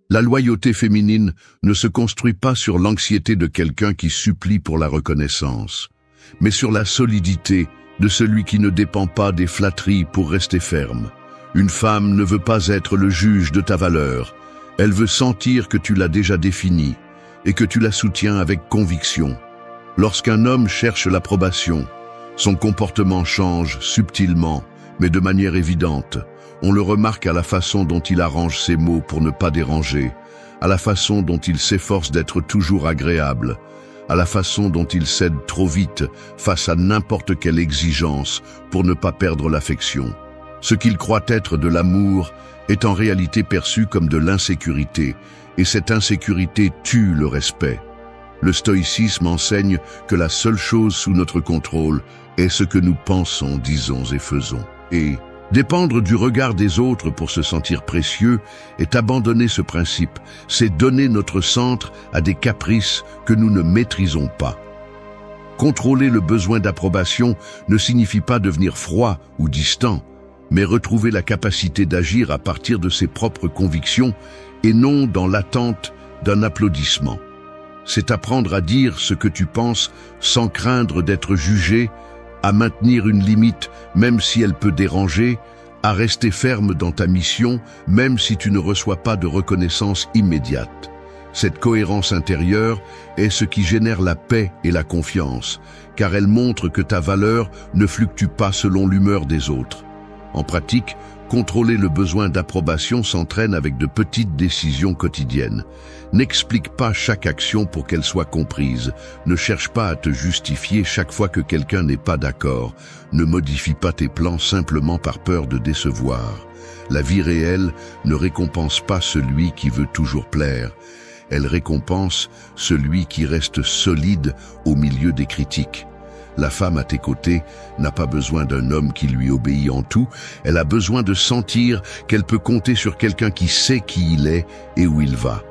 [SPEAKER 1] La loyauté féminine ne se construit pas sur l'anxiété de quelqu'un qui supplie pour la reconnaissance, mais sur la solidité de celui qui ne dépend pas des flatteries pour rester ferme. Une femme ne veut pas être le juge de ta valeur. Elle veut sentir que tu l'as déjà définie et que tu la soutiens avec conviction. Lorsqu'un homme cherche l'approbation, son comportement change subtilement, mais de manière évidente. On le remarque à la façon dont il arrange ses mots pour ne pas déranger, à la façon dont il s'efforce d'être toujours agréable, à la façon dont il cède trop vite face à n'importe quelle exigence pour ne pas perdre l'affection. Ce qu'il croit être de l'amour est en réalité perçu comme de l'insécurité, et cette insécurité tue le respect. Le stoïcisme enseigne que la seule chose sous notre contrôle est ce que nous pensons, disons et faisons. Et dépendre du regard des autres pour se sentir précieux est abandonner ce principe, c'est donner notre centre à des caprices que nous ne maîtrisons pas. Contrôler le besoin d'approbation ne signifie pas devenir froid ou distant, mais retrouver la capacité d'agir à partir de ses propres convictions et non dans l'attente d'un applaudissement. C'est apprendre à dire ce que tu penses sans craindre d'être jugé, à maintenir une limite même si elle peut déranger, à rester ferme dans ta mission même si tu ne reçois pas de reconnaissance immédiate. Cette cohérence intérieure est ce qui génère la paix et la confiance, car elle montre que ta valeur ne fluctue pas selon l'humeur des autres. En pratique, contrôler le besoin d'approbation s'entraîne avec de petites décisions quotidiennes. N'explique pas chaque action pour qu'elle soit comprise. Ne cherche pas à te justifier chaque fois que quelqu'un n'est pas d'accord. Ne modifie pas tes plans simplement par peur de décevoir. La vie réelle ne récompense pas celui qui veut toujours plaire. Elle récompense celui qui reste solide au milieu des critiques. La femme à tes côtés n'a pas besoin d'un homme qui lui obéit en tout, elle a besoin de sentir qu'elle peut compter sur quelqu'un qui sait qui il est et où il va.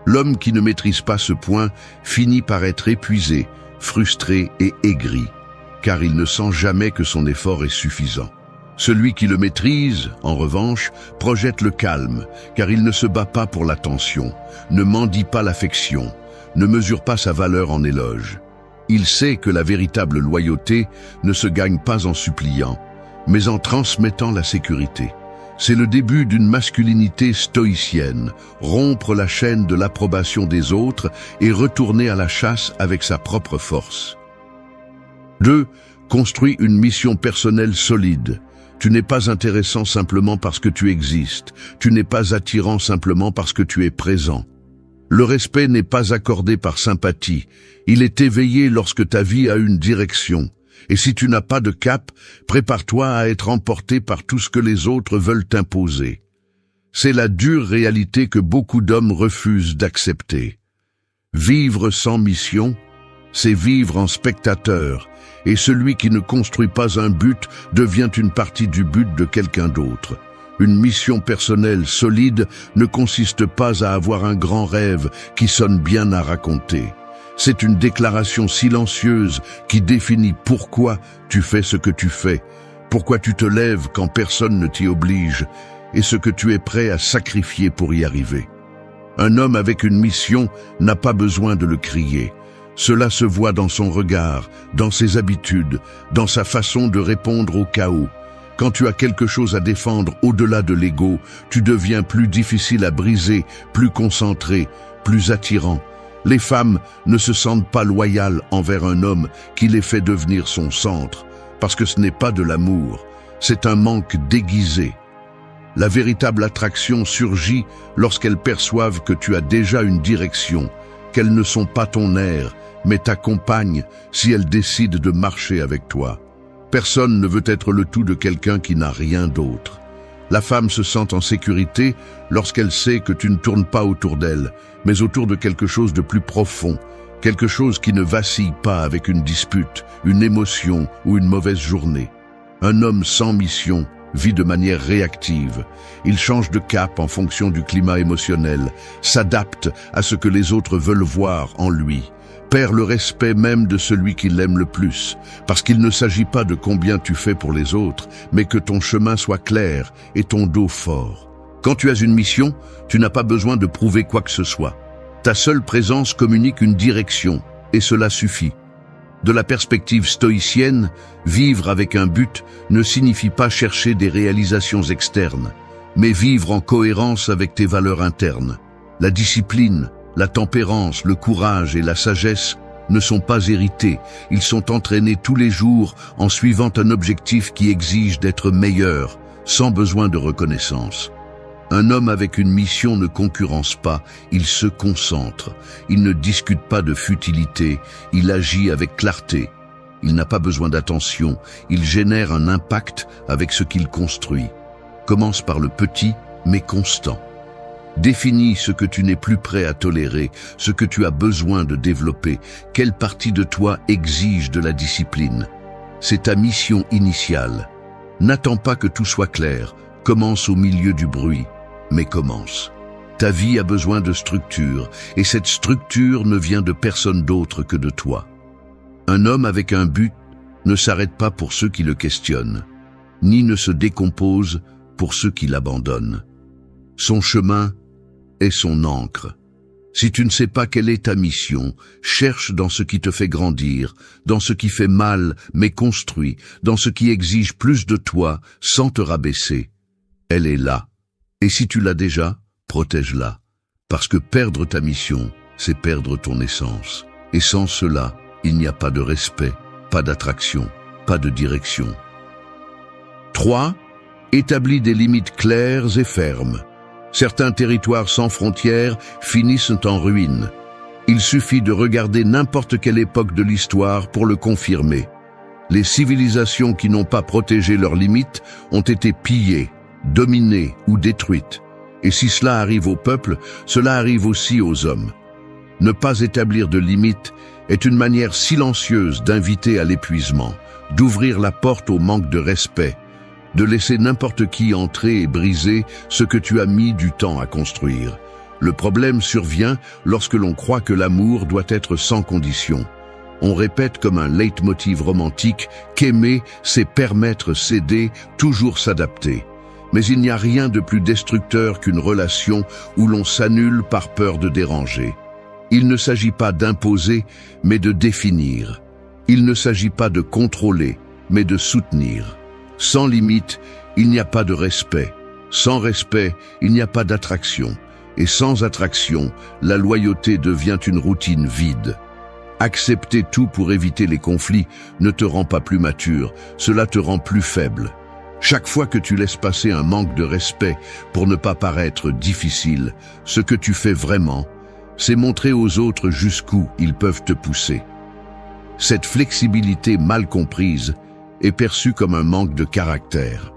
[SPEAKER 1] L'homme qui ne maîtrise pas ce point finit par être épuisé, frustré et aigri, car il ne sent jamais que son effort est suffisant. Celui qui le maîtrise, en revanche, projette le calme, car il ne se bat pas pour l'attention, ne mendie pas l'affection, ne mesure pas sa valeur en éloge. Il sait que la véritable loyauté ne se gagne pas en suppliant, mais en transmettant la sécurité. C'est le début d'une masculinité stoïcienne, rompre la chaîne de l'approbation des autres et retourner à la chasse avec sa propre force. 2. Construis une mission personnelle solide. Tu n'es pas intéressant simplement parce que tu existes. Tu n'es pas attirant simplement parce que tu es présent. Le respect n'est pas accordé par sympathie. Il est éveillé lorsque ta vie a une direction. Et si tu n'as pas de cap, prépare-toi à être emporté par tout ce que les autres veulent t'imposer. C'est la dure réalité que beaucoup d'hommes refusent d'accepter. Vivre sans mission, c'est vivre en spectateur, et celui qui ne construit pas un but devient une partie du but de quelqu'un d'autre. Une mission personnelle solide ne consiste pas à avoir un grand rêve qui sonne bien à raconter. C'est une déclaration silencieuse qui définit pourquoi tu fais ce que tu fais, pourquoi tu te lèves quand personne ne t'y oblige, et ce que tu es prêt à sacrifier pour y arriver. Un homme avec une mission n'a pas besoin de le crier. Cela se voit dans son regard, dans ses habitudes, dans sa façon de répondre au chaos. Quand tu as quelque chose à défendre au-delà de l'ego, tu deviens plus difficile à briser, plus concentré, plus attirant. Les femmes ne se sentent pas loyales envers un homme qui les fait devenir son centre, parce que ce n'est pas de l'amour, c'est un manque déguisé. La véritable attraction surgit lorsqu'elles perçoivent que tu as déjà une direction, qu'elles ne sont pas ton air, mais ta compagne si elles décident de marcher avec toi. Personne ne veut être le tout de quelqu'un qui n'a rien d'autre. La femme se sent en sécurité lorsqu'elle sait que tu ne tournes pas autour d'elle, mais autour de quelque chose de plus profond, quelque chose qui ne vacille pas avec une dispute, une émotion ou une mauvaise journée. Un homme sans mission vit de manière réactive. Il change de cap en fonction du climat émotionnel, s'adapte à ce que les autres veulent voir en lui, perd le respect même de celui qui l'aime le plus, parce qu'il ne s'agit pas de combien tu fais pour les autres, mais que ton chemin soit clair et ton dos fort. Quand tu as une mission, tu n'as pas besoin de prouver quoi que ce soit. Ta seule présence communique une direction, et cela suffit. De la perspective stoïcienne, vivre avec un but ne signifie pas chercher des réalisations externes, mais vivre en cohérence avec tes valeurs internes. La discipline, la tempérance, le courage et la sagesse ne sont pas hérités, ils sont entraînés tous les jours en suivant un objectif qui exige d'être meilleur, sans besoin de reconnaissance. Un homme avec une mission ne concurrence pas, il se concentre, il ne discute pas de futilité, il agit avec clarté. Il n'a pas besoin d'attention, il génère un impact avec ce qu'il construit. Commence par le petit, mais constant. Définis ce que tu n'es plus prêt à tolérer, ce que tu as besoin de développer, quelle partie de toi exige de la discipline. C'est ta mission initiale. N'attends pas que tout soit clair, commence au milieu du bruit, mais commence. Ta vie a besoin de structure, et cette structure ne vient de personne d'autre que de toi. Un homme avec un but ne s'arrête pas pour ceux qui le questionnent, ni ne se décompose pour ceux qui l'abandonnent. Son chemin est son encre. Si tu ne sais pas quelle est ta mission, cherche dans ce qui te fait grandir, dans ce qui fait mal mais construit, dans ce qui exige plus de toi sans te rabaisser. Elle est là. Et si tu l'as déjà, protège-la. Parce que perdre ta mission, c'est perdre ton essence. Et sans cela, il n'y a pas de respect, pas d'attraction, pas de direction. 3. Établis des limites claires et fermes. Certains territoires sans frontières finissent en ruine. Il suffit de regarder n'importe quelle époque de l'histoire pour le confirmer. Les civilisations qui n'ont pas protégé leurs limites ont été pillées, dominées ou détruites. Et si cela arrive au peuple, cela arrive aussi aux hommes. Ne pas établir de limites est une manière silencieuse d'inviter à l'épuisement, d'ouvrir la porte au manque de respect, de laisser n'importe qui entrer et briser ce que tu as mis du temps à construire. Le problème survient lorsque l'on croit que l'amour doit être sans condition. On répète comme un leitmotiv romantique qu'aimer, c'est permettre, céder, toujours s'adapter. Mais il n'y a rien de plus destructeur qu'une relation où l'on s'annule par peur de déranger. Il ne s'agit pas d'imposer, mais de définir. Il ne s'agit pas de contrôler, mais de soutenir. Sans limite, il n'y a pas de respect. Sans respect, il n'y a pas d'attraction. Et sans attraction, la loyauté devient une routine vide. Accepter tout pour éviter les conflits ne te rend pas plus mature, cela te rend plus faible. Chaque fois que tu laisses passer un manque de respect pour ne pas paraître difficile, ce que tu fais vraiment, c'est montrer aux autres jusqu'où ils peuvent te pousser. Cette flexibilité mal comprise est perçue comme un manque de caractère.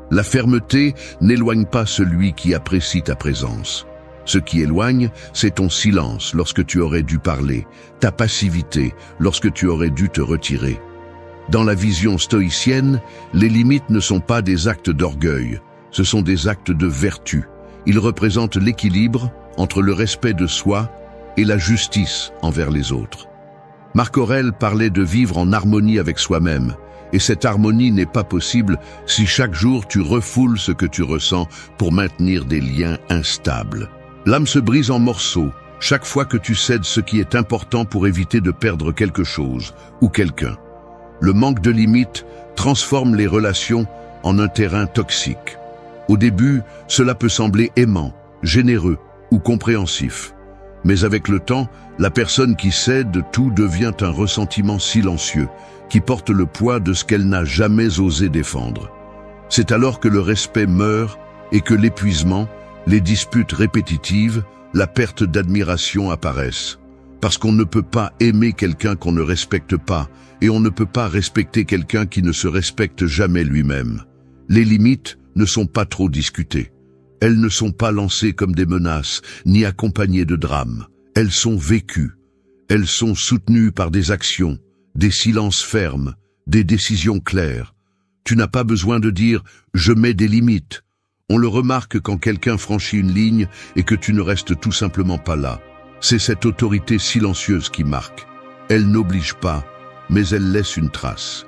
[SPEAKER 1] La fermeté n'éloigne pas celui qui apprécie ta présence. Ce qui éloigne, c'est ton silence lorsque tu aurais dû parler, ta passivité lorsque tu aurais dû te retirer. Dans la vision stoïcienne, les limites ne sont pas des actes d'orgueil, ce sont des actes de vertu. Ils représentent l'équilibre entre le respect de soi et la justice envers les autres. Marc Aurèle parlait de vivre en harmonie avec soi-même, et cette harmonie n'est pas possible si chaque jour tu refoules ce que tu ressens pour maintenir des liens instables. L'âme se brise en morceaux chaque fois que tu cèdes ce qui est important pour éviter de perdre quelque chose ou quelqu'un. Le manque de limites transforme les relations en un terrain toxique. Au début, cela peut sembler aimant, généreux ou compréhensif. Mais avec le temps, la personne qui cède tout devient un ressentiment silencieux, qui porte le poids de ce qu'elle n'a jamais osé défendre. C'est alors que le respect meurt et que l'épuisement, les disputes répétitives, la perte d'admiration apparaissent. Parce qu'on ne peut pas aimer quelqu'un qu'on ne respecte pas, et on ne peut pas respecter quelqu'un qui ne se respecte jamais lui-même. Les limites ne sont pas trop discutées. Elles ne sont pas lancées comme des menaces, ni accompagnées de drames. Elles sont vécues. Elles sont soutenues par des actions, des silences fermes, des décisions claires. Tu n'as pas besoin de dire « je mets des limites ». On le remarque quand quelqu'un franchit une ligne et que tu ne restes tout simplement pas là. C'est cette autorité silencieuse qui marque. Elle n'oblige pas, mais elle laisse une trace.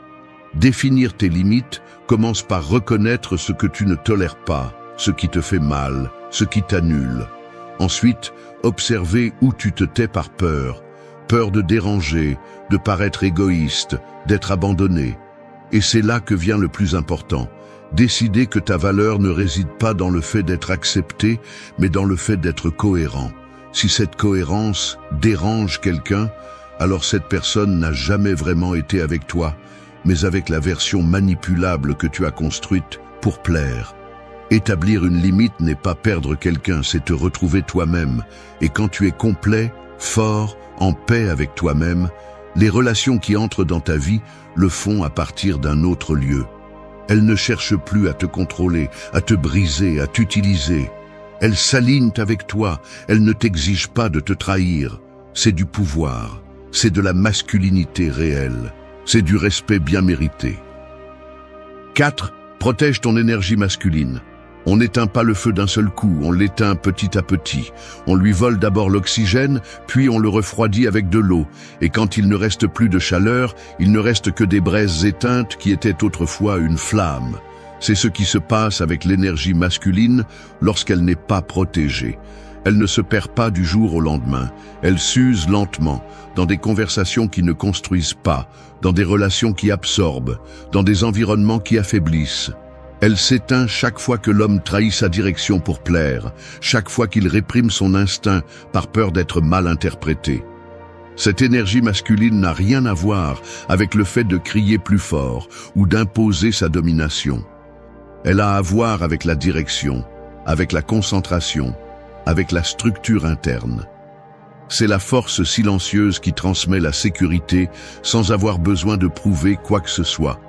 [SPEAKER 1] Définir tes limites commence par reconnaître ce que tu ne tolères pas, ce qui te fait mal, ce qui t'annule. Ensuite, observer où tu te tais par peur. Peur de déranger, de paraître égoïste, d'être abandonné. Et c'est là que vient le plus important. Décider que ta valeur ne réside pas dans le fait d'être accepté, mais dans le fait d'être cohérent. Si cette cohérence dérange quelqu'un, alors cette personne n'a jamais vraiment été avec toi, mais avec la version manipulable que tu as construite pour plaire. Établir une limite n'est pas perdre quelqu'un, c'est te retrouver toi-même. Et quand tu es complet, fort, en paix avec toi-même, les relations qui entrent dans ta vie le font à partir d'un autre lieu. Elles ne cherchent plus à te contrôler, à te briser, à t'utiliser. Elles s'alignent avec toi, elles ne t'exigent pas de te trahir. C'est du pouvoir, c'est de la masculinité réelle, c'est du respect bien mérité. 4. Protège ton énergie masculine. On n'éteint pas le feu d'un seul coup, on l'éteint petit à petit. On lui vole d'abord l'oxygène, puis on le refroidit avec de l'eau. Et quand il ne reste plus de chaleur, il ne reste que des braises éteintes qui étaient autrefois une flamme. C'est ce qui se passe avec l'énergie masculine lorsqu'elle n'est pas protégée. Elle ne se perd pas du jour au lendemain. Elle s'use lentement, dans des conversations qui ne construisent pas, dans des relations qui absorbent, dans des environnements qui affaiblissent. Elle s'éteint chaque fois que l'homme trahit sa direction pour plaire, chaque fois qu'il réprime son instinct par peur d'être mal interprété. Cette énergie masculine n'a rien à voir avec le fait de crier plus fort ou d'imposer sa domination. Elle a à voir avec la direction, avec la concentration, avec la structure interne. C'est la force silencieuse qui transmet la sécurité sans avoir besoin de prouver quoi que ce soit.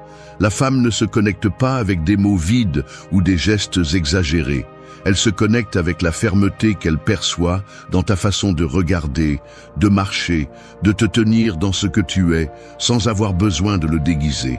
[SPEAKER 1] La femme ne se connecte pas avec des mots vides ou des gestes exagérés. Elle se connecte avec la fermeté qu'elle perçoit dans ta façon de regarder, de marcher, de te tenir dans ce que tu es, sans avoir besoin de le déguiser.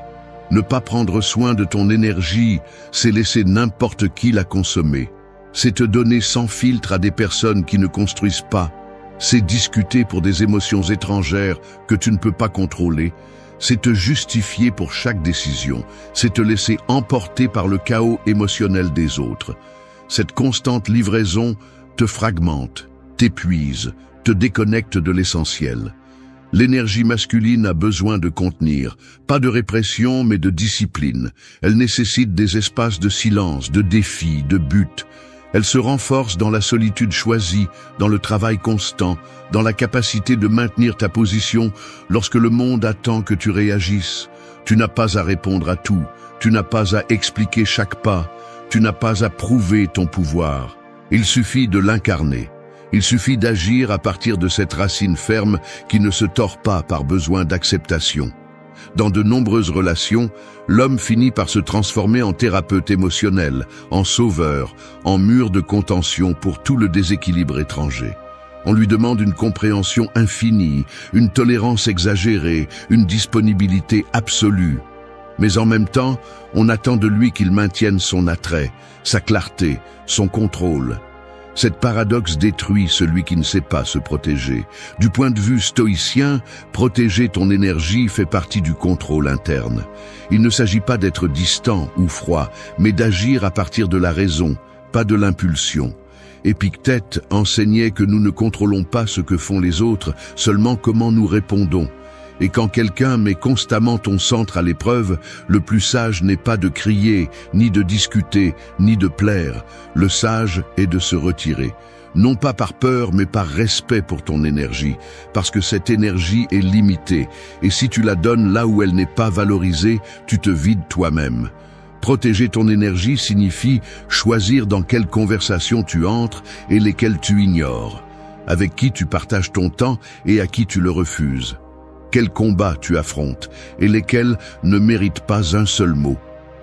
[SPEAKER 1] Ne pas prendre soin de ton énergie, c'est laisser n'importe qui la consommer. C'est te donner sans filtre à des personnes qui ne construisent pas. C'est discuter pour des émotions étrangères que tu ne peux pas contrôler. C'est te justifier pour chaque décision. C'est te laisser emporter par le chaos émotionnel des autres. Cette constante livraison te fragmente, t'épuise, te déconnecte de l'essentiel. L'énergie masculine a besoin de contenir, pas de répression mais de discipline. Elle nécessite des espaces de silence, de défis, de buts. Elle se renforce dans la solitude choisie, dans le travail constant, dans la capacité de maintenir ta position lorsque le monde attend que tu réagisses. Tu n'as pas à répondre à tout, tu n'as pas à expliquer chaque pas, tu n'as pas à prouver ton pouvoir. Il suffit de l'incarner. Il suffit d'agir à partir de cette racine ferme qui ne se tord pas par besoin d'acceptation. Dans de nombreuses relations, l'homme finit par se transformer en thérapeute émotionnel, en sauveur, en mur de contention pour tout le déséquilibre étranger. On lui demande une compréhension infinie, une tolérance exagérée, une disponibilité absolue. Mais en même temps, on attend de lui qu'il maintienne son attrait, sa clarté, son contrôle. Cette paradoxe détruit celui qui ne sait pas se protéger. Du point de vue stoïcien, protéger ton énergie fait partie du contrôle interne. Il ne s'agit pas d'être distant ou froid, mais d'agir à partir de la raison, pas de l'impulsion. Épictète enseignait que nous ne contrôlons pas ce que font les autres, seulement comment nous répondons. Et quand quelqu'un met constamment ton centre à l'épreuve, le plus sage n'est pas de crier, ni de discuter, ni de plaire. Le sage est de se retirer. Non pas par peur, mais par respect pour ton énergie, parce que cette énergie est limitée, et si tu la donnes là où elle n'est pas valorisée, tu te vides toi-même. Protéger ton énergie signifie choisir dans quelles conversations tu entres et lesquelles tu ignores, avec qui tu partages ton temps et à qui tu le refuses. Quels combats tu affrontes et lesquels ne méritent pas un seul mot.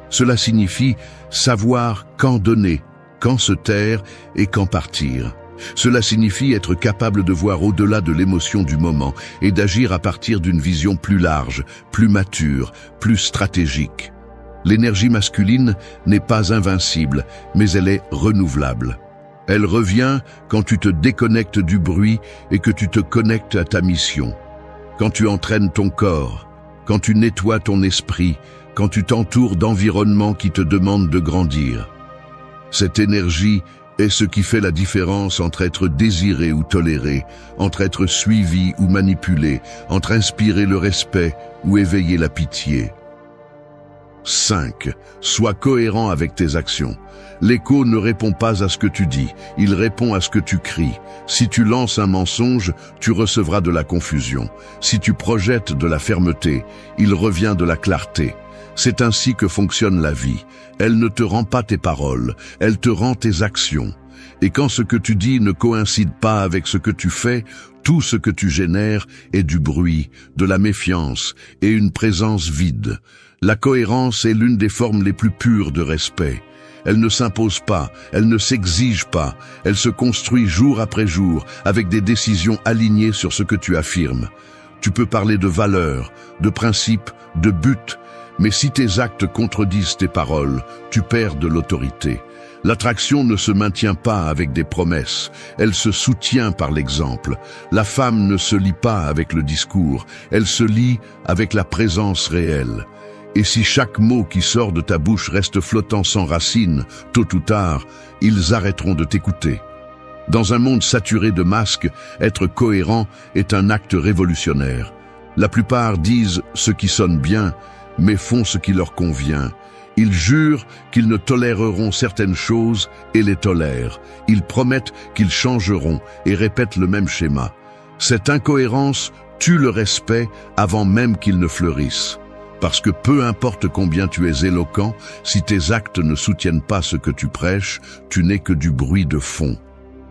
[SPEAKER 1] Cela signifie savoir quand donner, quand se taire et quand partir. Cela signifie être capable de voir au-delà de l'émotion du moment et d'agir à partir d'une vision plus large, plus mature, plus stratégique. L'énergie masculine n'est pas invincible, mais elle est renouvelable. Elle revient quand tu te déconnectes du bruit et que tu te connectes à ta mission. Quand tu entraînes ton corps, quand tu nettoies ton esprit, quand tu t'entoures d'environnements qui te demandent de grandir. Cette énergie est ce qui fait la différence entre être désiré ou toléré, entre être suivi ou manipulé, entre inspirer le respect ou éveiller la pitié. 5. Sois cohérent avec tes actions. L'écho ne répond pas à ce que tu dis, il répond à ce que tu cries. Si tu lances un mensonge, tu recevras de la confusion. Si tu projettes de la fermeté, il revient de la clarté. C'est ainsi que fonctionne la vie. Elle ne te rend pas tes paroles, elle te rend tes actions. Et quand ce que tu dis ne coïncide pas avec ce que tu fais, tout ce que tu génères est du bruit, de la méfiance et une présence vide. La cohérence est l'une des formes les plus pures de respect. Elle ne s'impose pas, elle ne s'exige pas, elle se construit jour après jour avec des décisions alignées sur ce que tu affirmes. Tu peux parler de valeurs, de principes, de buts, mais si tes actes contredisent tes paroles, tu perds de l'autorité. L'attraction ne se maintient pas avec des promesses, elle se soutient par l'exemple. La femme ne se lie pas avec le discours, elle se lie avec la présence réelle. Et si chaque mot qui sort de ta bouche reste flottant sans racines, tôt ou tard, ils arrêteront de t'écouter. Dans un monde saturé de masques, être cohérent est un acte révolutionnaire. La plupart disent ce qui sonne bien, mais font ce qui leur convient. Ils jurent qu'ils ne toléreront certaines choses et les tolèrent. Ils promettent qu'ils changeront et répètent le même schéma. Cette incohérence tue le respect avant même qu'il ne fleurisse. Parce que peu importe combien tu es éloquent, si tes actes ne soutiennent pas ce que tu prêches, tu n'es que du bruit de fond.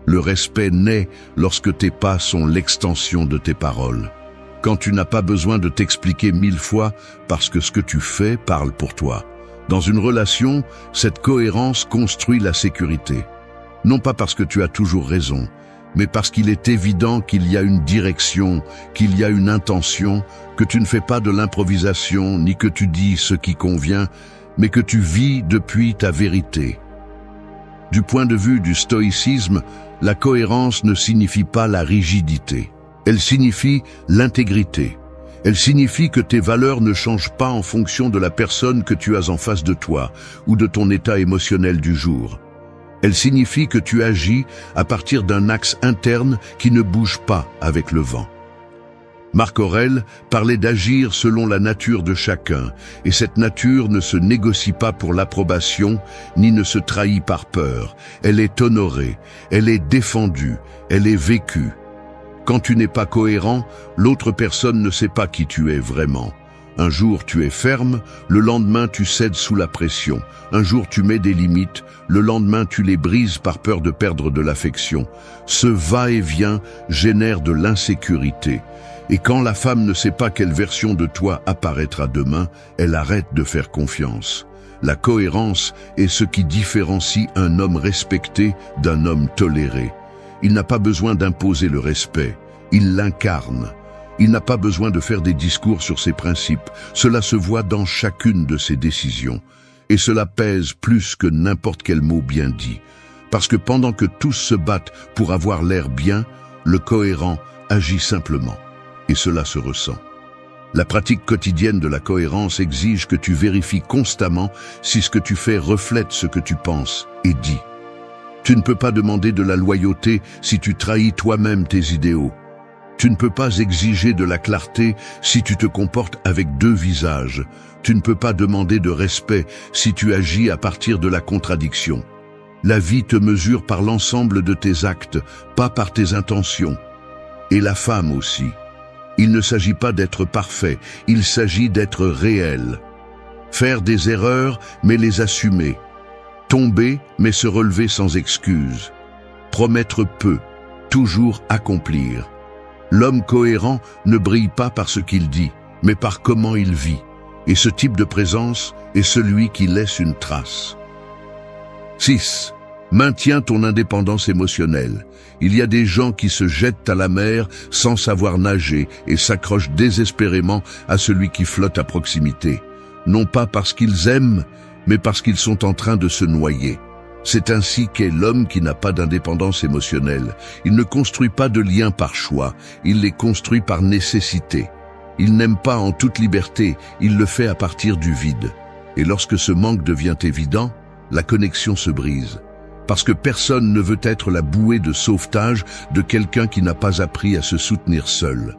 [SPEAKER 1] Le respect naît lorsque tes pas sont l'extension de tes paroles. Quand tu n'as pas besoin de t'expliquer 1000 fois parce que ce que tu fais parle pour toi. Dans une relation, cette cohérence construit la sécurité. non pas parce que tu as toujours raison, mais parce qu'il est évident qu'il y a une direction, qu'il y a une intention, que tu ne fais pas de l'improvisation, ni que tu dis ce qui convient, mais que tu vis depuis ta vérité. Du point de vue du stoïcisme, la cohérence ne signifie pas la rigidité. Elle signifie l'intégrité. Elle signifie que tes valeurs ne changent pas en fonction de la personne que tu as en face de toi ou de ton état émotionnel du jour. Elle signifie que tu agis à partir d'un axe interne qui ne bouge pas avec le vent. Marc Aurèle parlait d'agir selon la nature de chacun, et cette nature ne se négocie pas pour l'approbation, ni ne se trahit par peur. Elle est honorée, elle est défendue, elle est vécue. Quand tu n'es pas cohérent, l'autre personne ne sait pas qui tu es vraiment. Un jour tu es ferme, le lendemain tu cèdes sous la pression. Un jour tu mets des limites, le lendemain tu les brises par peur de perdre de l'affection. Ce va-et-vient génère de l'insécurité. Et quand la femme ne sait pas quelle version de toi apparaîtra demain, elle arrête de faire confiance. La cohérence est ce qui différencie un homme respecté d'un homme toléré. Il n'a pas besoin d'imposer le respect, il l'incarne. Il n'a pas besoin de faire des discours sur ses principes, cela se voit dans chacune de ses décisions. Et cela pèse plus que n'importe quel mot bien dit. Parce que pendant que tous se battent pour avoir l'air bien, le cohérent agit simplement. Et cela se ressent. La pratique quotidienne de la cohérence exige que tu vérifies constamment si ce que tu fais reflète ce que tu penses et dis. Tu ne peux pas demander de la loyauté si tu trahis toi-même tes idéaux. Tu ne peux pas exiger de la clarté si tu te comportes avec deux visages. Tu ne peux pas demander de respect si tu agis à partir de la contradiction. La vie te mesure par l'ensemble de tes actes, pas par tes intentions. Et la femme aussi. Il ne s'agit pas d'être parfait, il s'agit d'être réel. Faire des erreurs, mais les assumer. Tomber, mais se relever sans excuse. Promettre peu, toujours accomplir. L'homme cohérent ne brille pas par ce qu'il dit, mais par comment il vit. Et ce type de présence est celui qui laisse une trace. 6. Maintiens ton indépendance émotionnelle. Il y a des gens qui se jettent à la mer sans savoir nager et s'accrochent désespérément à celui qui flotte à proximité. Non pas parce qu'ils aiment, mais parce qu'ils sont en train de se noyer. C'est ainsi qu'est l'homme qui n'a pas d'indépendance émotionnelle. Il ne construit pas de liens par choix, il les construit par nécessité. Il n'aime pas en toute liberté, il le fait à partir du vide. Et lorsque ce manque devient évident, la connexion se brise. Parce que personne ne veut être la bouée de sauvetage de quelqu'un qui n'a pas appris à se soutenir seul.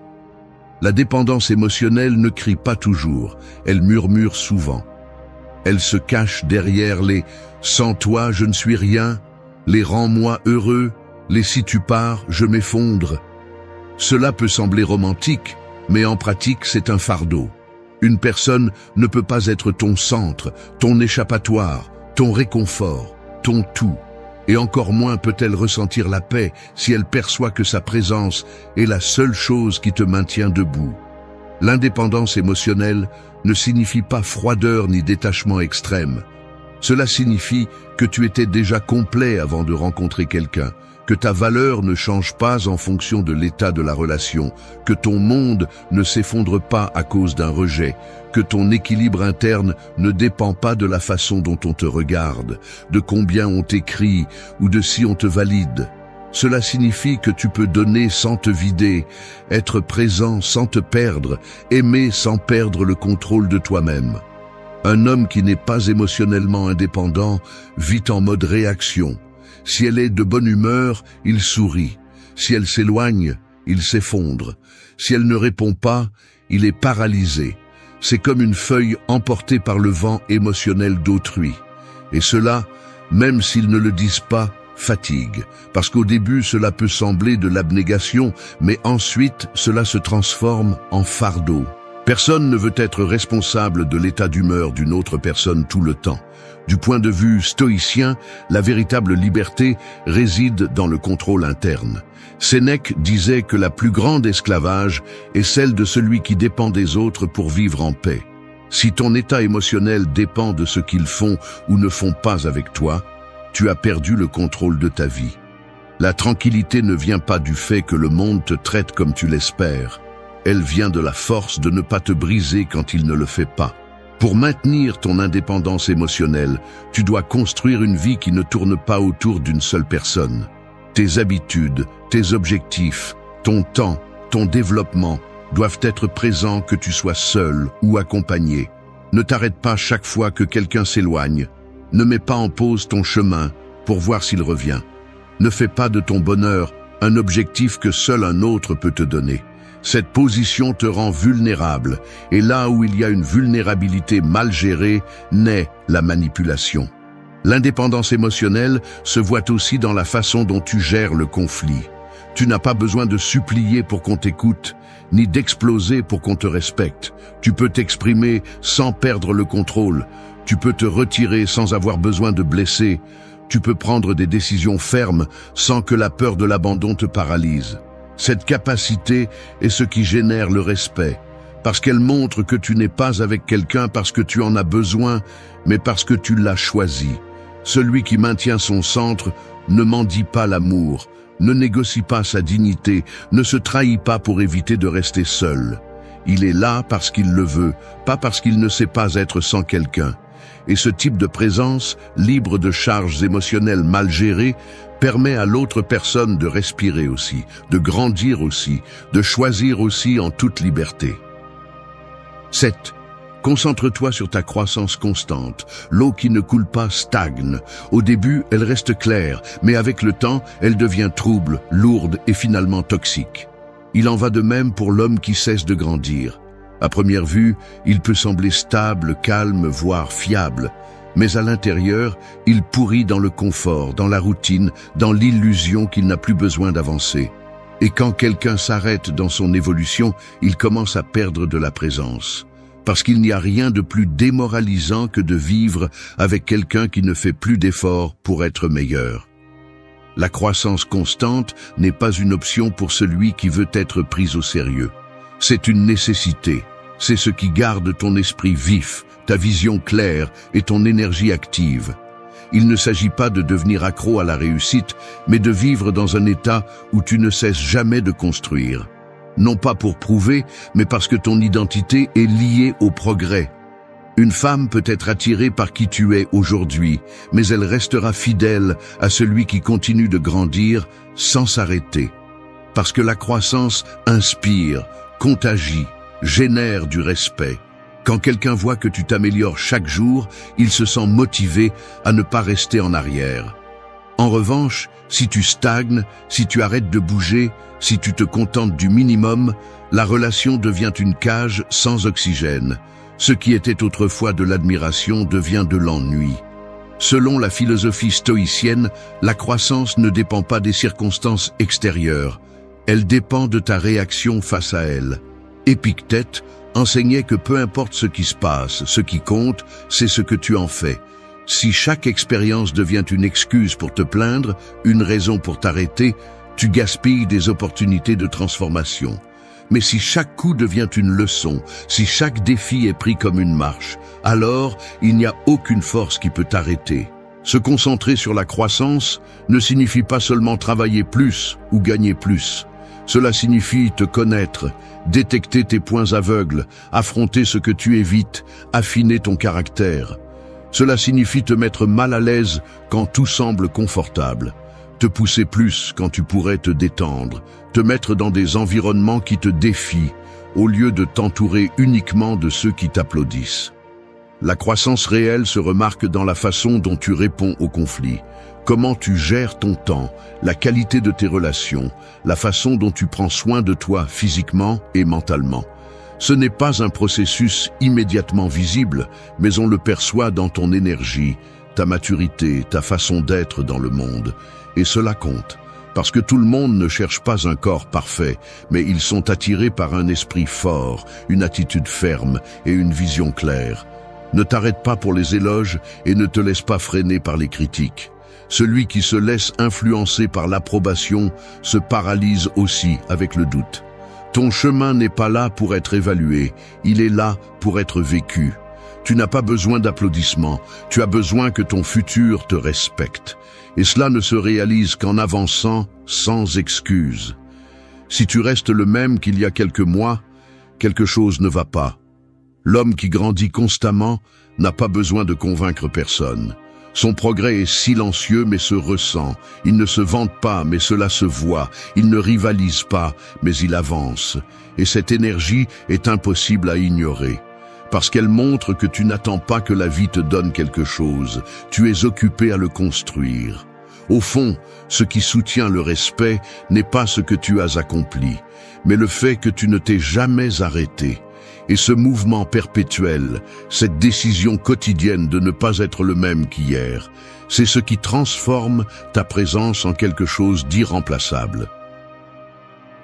[SPEAKER 1] La dépendance émotionnelle ne crie pas toujours, elle murmure souvent. Elle se cache derrière les « sans toi je ne suis rien », les « rends-moi heureux », les « si tu pars je m'effondre ». Cela peut sembler romantique, mais en pratique c'est un fardeau. Une personne ne peut pas être ton centre, ton échappatoire, ton réconfort, ton tout. Et encore moins peut-elle ressentir la paix si elle perçoit que sa présence est la seule chose qui te maintient debout. L'indépendance émotionnelle ne signifie pas froideur ni détachement extrême. Cela signifie que tu étais déjà complet avant de rencontrer quelqu'un, que ta valeur ne change pas en fonction de l'état de la relation, que ton monde ne s'effondre pas à cause d'un rejet, que ton équilibre interne ne dépend pas de la façon dont on te regarde, de combien on t'écrit ou de si on te valide. Cela signifie que tu peux donner sans te vider, être présent sans te perdre, aimer sans perdre le contrôle de toi-même. Un homme qui n'est pas émotionnellement indépendant vit en mode réaction. Si elle est de bonne humeur, il sourit. Si elle s'éloigne, il s'effondre. Si elle ne répond pas, il est paralysé. C'est comme une feuille emportée par le vent émotionnel d'autrui. Et cela, même s'ils ne le disent pas, fatigue. Parce qu'au début, cela peut sembler de l'abnégation, mais ensuite, cela se transforme en fardeau. Personne ne veut être responsable de l'état d'humeur d'une autre personne tout le temps. Du point de vue stoïcien, la véritable liberté réside dans le contrôle interne. Sénèque disait que la plus grande esclavage est celle de celui qui dépend des autres pour vivre en paix. Si ton état émotionnel dépend de ce qu'ils font ou ne font pas avec toi, tu as perdu le contrôle de ta vie. La tranquillité ne vient pas du fait que le monde te traite comme tu l'espères. Elle vient de la force de ne pas te briser quand il ne le fait pas. Pour maintenir ton indépendance émotionnelle, tu dois construire une vie qui ne tourne pas autour d'une seule personne. Tes habitudes, tes objectifs, ton temps, ton développement doivent être présents que tu sois seul ou accompagné. Ne t'arrête pas chaque fois que quelqu'un s'éloigne. Ne mets pas en pause ton chemin pour voir s'il revient. Ne fais pas de ton bonheur un objectif que seul un autre peut te donner. Cette position te rend vulnérable, et là où il y a une vulnérabilité mal gérée, naît la manipulation. L'indépendance émotionnelle se voit aussi dans la façon dont tu gères le conflit. Tu n'as pas besoin de supplier pour qu'on t'écoute, ni d'exploser pour qu'on te respecte. Tu peux t'exprimer sans perdre le contrôle. Tu peux te retirer sans avoir besoin de blesser. Tu peux prendre des décisions fermes sans que la peur de l'abandon te paralyse. Cette capacité est ce qui génère le respect, parce qu'elle montre que tu n'es pas avec quelqu'un parce que tu en as besoin, mais parce que tu l'as choisi. Celui qui maintient son centre ne mendie pas l'amour, ne négocie pas sa dignité, ne se trahit pas pour éviter de rester seul. Il est là parce qu'il le veut, pas parce qu'il ne sait pas être sans quelqu'un. Et ce type de présence, libre de charges émotionnelles mal gérées, permet à l'autre personne de respirer aussi, de grandir aussi, de choisir aussi en toute liberté. 7. Concentre-toi sur ta croissance constante. L'eau qui ne coule pas stagne. Au début, elle reste claire, mais avec le temps, elle devient trouble, lourde et finalement toxique. Il en va de même pour l'homme qui cesse de grandir. À première vue, il peut sembler stable, calme, voire fiable. Mais à l'intérieur, il pourrit dans le confort, dans la routine, dans l'illusion qu'il n'a plus besoin d'avancer. Et quand quelqu'un s'arrête dans son évolution, il commence à perdre de la présence. Parce qu'il n'y a rien de plus démoralisant que de vivre avec quelqu'un qui ne fait plus d'efforts pour être meilleur. La croissance constante n'est pas une option pour celui qui veut être pris au sérieux. C'est une nécessité. C'est ce qui garde ton esprit vif, ta vision claire et ton énergie active. Il ne s'agit pas de devenir accro à la réussite, mais de vivre dans un état où tu ne cesses jamais de construire. Non pas pour prouver, mais parce que ton identité est liée au progrès. Une femme peut être attirée par qui tu es aujourd'hui, mais elle restera fidèle à celui qui continue de grandir sans s'arrêter. Parce que la croissance inspire, contagie, génère du respect. Quand quelqu'un voit que tu t'améliores chaque jour, il se sent motivé à ne pas rester en arrière. En revanche, si tu stagnes, si tu arrêtes de bouger, si tu te contentes du minimum, la relation devient une cage sans oxygène. Ce qui était autrefois de l'admiration devient de l'ennui. Selon la philosophie stoïcienne, la croissance ne dépend pas des circonstances extérieures. Elle dépend de ta réaction face à elle. Épictète enseignait que peu importe ce qui se passe, ce qui compte, c'est ce que tu en fais. Si chaque expérience devient une excuse pour te plaindre, une raison pour t'arrêter, tu gaspilles des opportunités de transformation. Mais si chaque coup devient une leçon, si chaque défi est pris comme une marche, alors il n'y a aucune force qui peut t'arrêter. Se concentrer sur la croissance ne signifie pas seulement travailler plus ou gagner plus. Cela signifie te connaître, détecter tes points aveugles, affronter ce que tu évites, affiner ton caractère. Cela signifie te mettre mal à l'aise quand tout semble confortable, te pousser plus quand tu pourrais te détendre, te mettre dans des environnements qui te défient, au lieu de t'entourer uniquement de ceux qui t'applaudissent. La croissance réelle se remarque dans la façon dont tu réponds aux conflits, comment tu gères ton temps, la qualité de tes relations, la façon dont tu prends soin de toi physiquement et mentalement. Ce n'est pas un processus immédiatement visible, mais on le perçoit dans ton énergie, ta maturité, ta façon d'être dans le monde. Et cela compte, parce que tout le monde ne cherche pas un corps parfait, mais ils sont attirés par un esprit fort, une attitude ferme et une vision claire. Ne t'arrête pas pour les éloges et ne te laisse pas freiner par les critiques. Celui qui se laisse influencer par l'approbation se paralyse aussi avec le doute. Ton chemin n'est pas là pour être évalué, il est là pour être vécu. Tu n'as pas besoin d'applaudissements, tu as besoin que ton futur te respecte. Et cela ne se réalise qu'en avançant sans excuse. Si tu restes le même qu'il y a quelques mois, quelque chose ne va pas. L'homme qui grandit constamment n'a pas besoin de convaincre personne. Son progrès est silencieux mais se ressent. Il ne se vante pas mais cela se voit. Il ne rivalise pas mais il avance. Et cette énergie est impossible à ignorer. Parce qu'elle montre que tu n'attends pas que la vie te donne quelque chose. Tu es occupé à le construire. Au fond, ce qui soutient le respect n'est pas ce que tu as accompli, mais le fait que tu ne t'es jamais arrêté. Et ce mouvement perpétuel, cette décision quotidienne de ne pas être le même qu'hier, c'est ce qui transforme ta présence en quelque chose d'irremplaçable.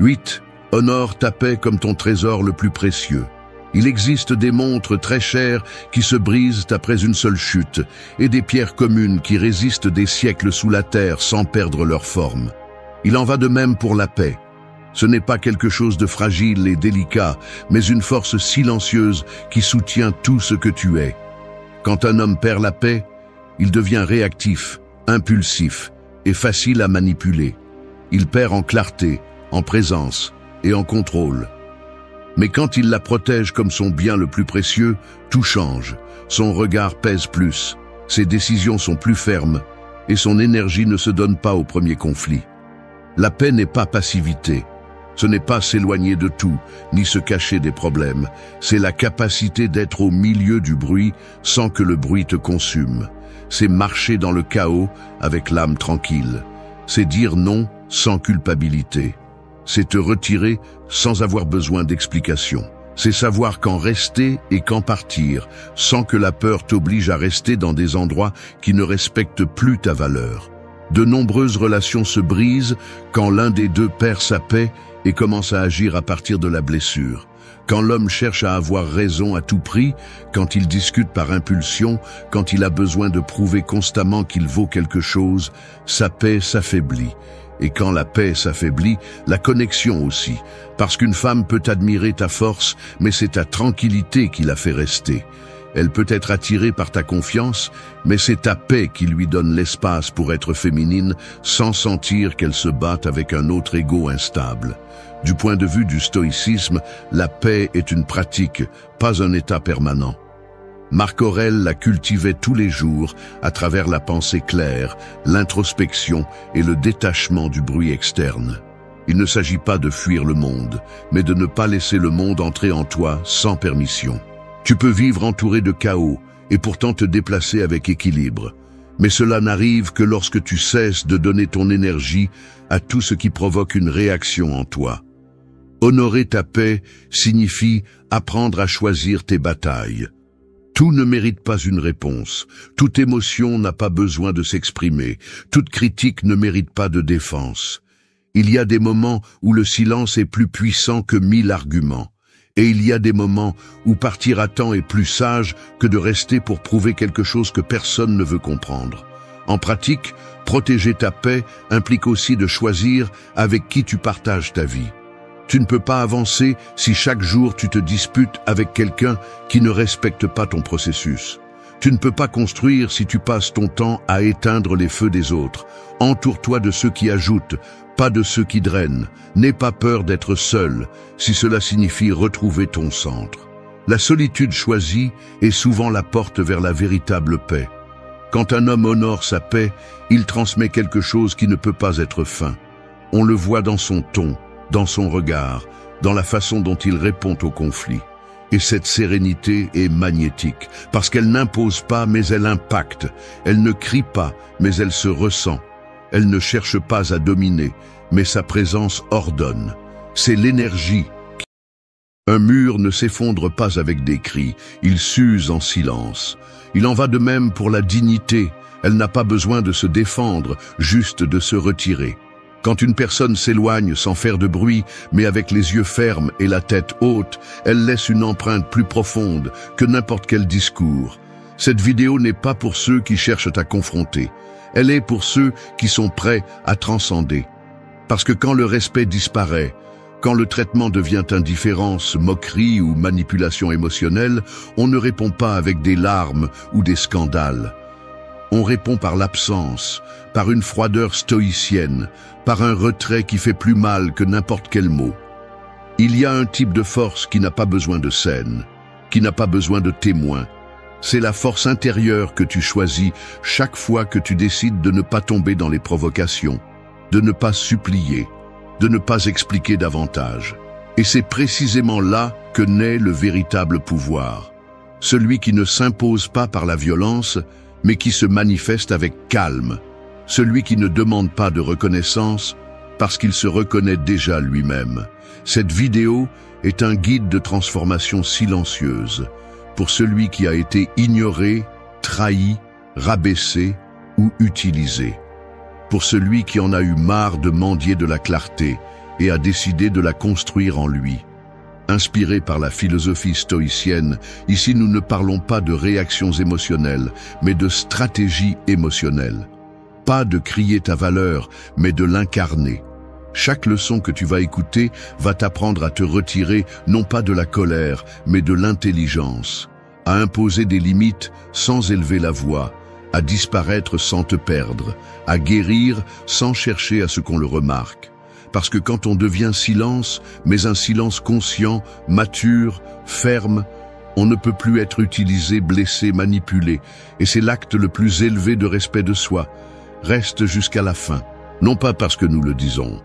[SPEAKER 1] 8. Honore ta paix comme ton trésor le plus précieux. Il existe des montres très chères qui se brisent après une seule chute et des pierres communes qui résistent des siècles sous la terre sans perdre leur forme. Il en va de même pour la paix. Ce n'est pas quelque chose de fragile et délicat, mais une force silencieuse qui soutient tout ce que tu es. Quand un homme perd la paix, il devient réactif, impulsif et facile à manipuler. Il perd en clarté, en présence et en contrôle. Mais quand il la protège comme son bien le plus précieux, tout change. Son regard pèse plus, ses décisions sont plus fermes et son énergie ne se donne pas au premier conflit. La paix n'est pas passivité. Ce n'est pas s'éloigner de tout, ni se cacher des problèmes. C'est la capacité d'être au milieu du bruit sans que le bruit te consume. C'est marcher dans le chaos avec l'âme tranquille. C'est dire non sans culpabilité. C'est te retirer sans avoir besoin d'explication. C'est savoir quand rester et quand partir, sans que la peur t'oblige à rester dans des endroits qui ne respectent plus ta valeur. De nombreuses relations se brisent quand l'un des deux perd sa paix et commence à agir à partir de la blessure. Quand l'homme cherche à avoir raison à tout prix, quand il discute par impulsion, quand il a besoin de prouver constamment qu'il vaut quelque chose, sa paix s'affaiblit. Et quand la paix s'affaiblit, la connexion aussi. Parce qu'une femme peut admirer ta force, mais c'est ta tranquillité qui la fait rester. Elle peut être attirée par ta confiance, mais c'est ta paix qui lui donne l'espace pour être féminine sans sentir qu'elle se bat avec un autre ego instable. Du point de vue du stoïcisme, la paix est une pratique, pas un état permanent. Marc Aurèle la cultivait tous les jours à travers la pensée claire, l'introspection et le détachement du bruit externe. Il ne s'agit pas de fuir le monde, mais de ne pas laisser le monde entrer en toi sans permission. Tu peux vivre entouré de chaos et pourtant te déplacer avec équilibre. Mais cela n'arrive que lorsque tu cesses de donner ton énergie à tout ce qui provoque une réaction en toi. Honorer ta paix signifie apprendre à choisir tes batailles. Tout ne mérite pas une réponse. Toute émotion n'a pas besoin de s'exprimer. Toute critique ne mérite pas de défense. Il y a des moments où le silence est plus puissant que 1000 arguments. Et il y a des moments où partir à temps est plus sage que de rester pour prouver quelque chose que personne ne veut comprendre. En pratique, protéger ta paix implique aussi de choisir avec qui tu partages ta vie. Tu ne peux pas avancer si chaque jour tu te disputes avec quelqu'un qui ne respecte pas ton processus. Tu ne peux pas construire si tu passes ton temps à éteindre les feux des autres. Entoure-toi de ceux qui ajoutent, pas de ceux qui drainent. N'aie pas peur d'être seul, si cela signifie retrouver ton centre. La solitude choisie est souvent la porte vers la véritable paix. Quand un homme honore sa paix, il transmet quelque chose qui ne peut pas être feint. On le voit dans son ton, dans son regard, dans la façon dont il répond au conflit. Et cette sérénité est magnétique, parce qu'elle n'impose pas, mais elle impacte. Elle ne crie pas, mais elle se ressent. Elle ne cherche pas à dominer, mais sa présence ordonne. C'est l'énergie. Un mur ne s'effondre pas avec des cris, il s'use en silence. Il en va de même pour la dignité. Elle n'a pas besoin de se défendre, juste de se retirer. Quand une personne s'éloigne sans faire de bruit, mais avec les yeux fermes et la tête haute, elle laisse une empreinte plus profonde que n'importe quel discours. Cette vidéo n'est pas pour ceux qui cherchent à confronter. Elle est pour ceux qui sont prêts à transcender. Parce que quand le respect disparaît, Quand le traitement devient indifférence, moquerie ou manipulation émotionnelle, on ne répond pas avec des larmes ou des scandales. On répond par l'absence, par une froideur stoïcienne, par un retrait qui fait plus mal que n'importe quel mot. Il y a un type de force qui n'a pas besoin de scène, qui n'a pas besoin de témoins. C'est la force intérieure que tu choisis chaque fois que tu décides de ne pas tomber dans les provocations, de ne pas supplier, de ne pas expliquer davantage. Et c'est précisément là que naît le véritable pouvoir. Celui qui ne s'impose pas par la violence, mais qui se manifeste avec calme. Celui qui ne demande pas de reconnaissance, parce qu'il se reconnaît déjà lui-même. Cette vidéo est un guide de transformation silencieuse pour celui qui a été ignoré, trahi, rabaissé ou utilisé. Pour celui qui en a eu marre de mendier de la clarté et a décidé de la construire en lui. Inspiré par la philosophie stoïcienne, ici nous ne parlons pas de réactions émotionnelles, mais de stratégie émotionnelle. Pas de crier ta valeur, mais de l'incarner. Chaque leçon que tu vas écouter va t'apprendre à te retirer non pas de la colère, mais de l'intelligence, à imposer des limites sans élever la voix, à disparaître sans te perdre, à guérir sans chercher à ce qu'on le remarque. Parce que quand on devient silence, mais un silence conscient, mature, ferme, on ne peut plus être utilisé, blessé, manipulé. Et c'est l'acte le plus élevé de respect de soi. Reste jusqu'à la fin. Non pas parce que nous le disons,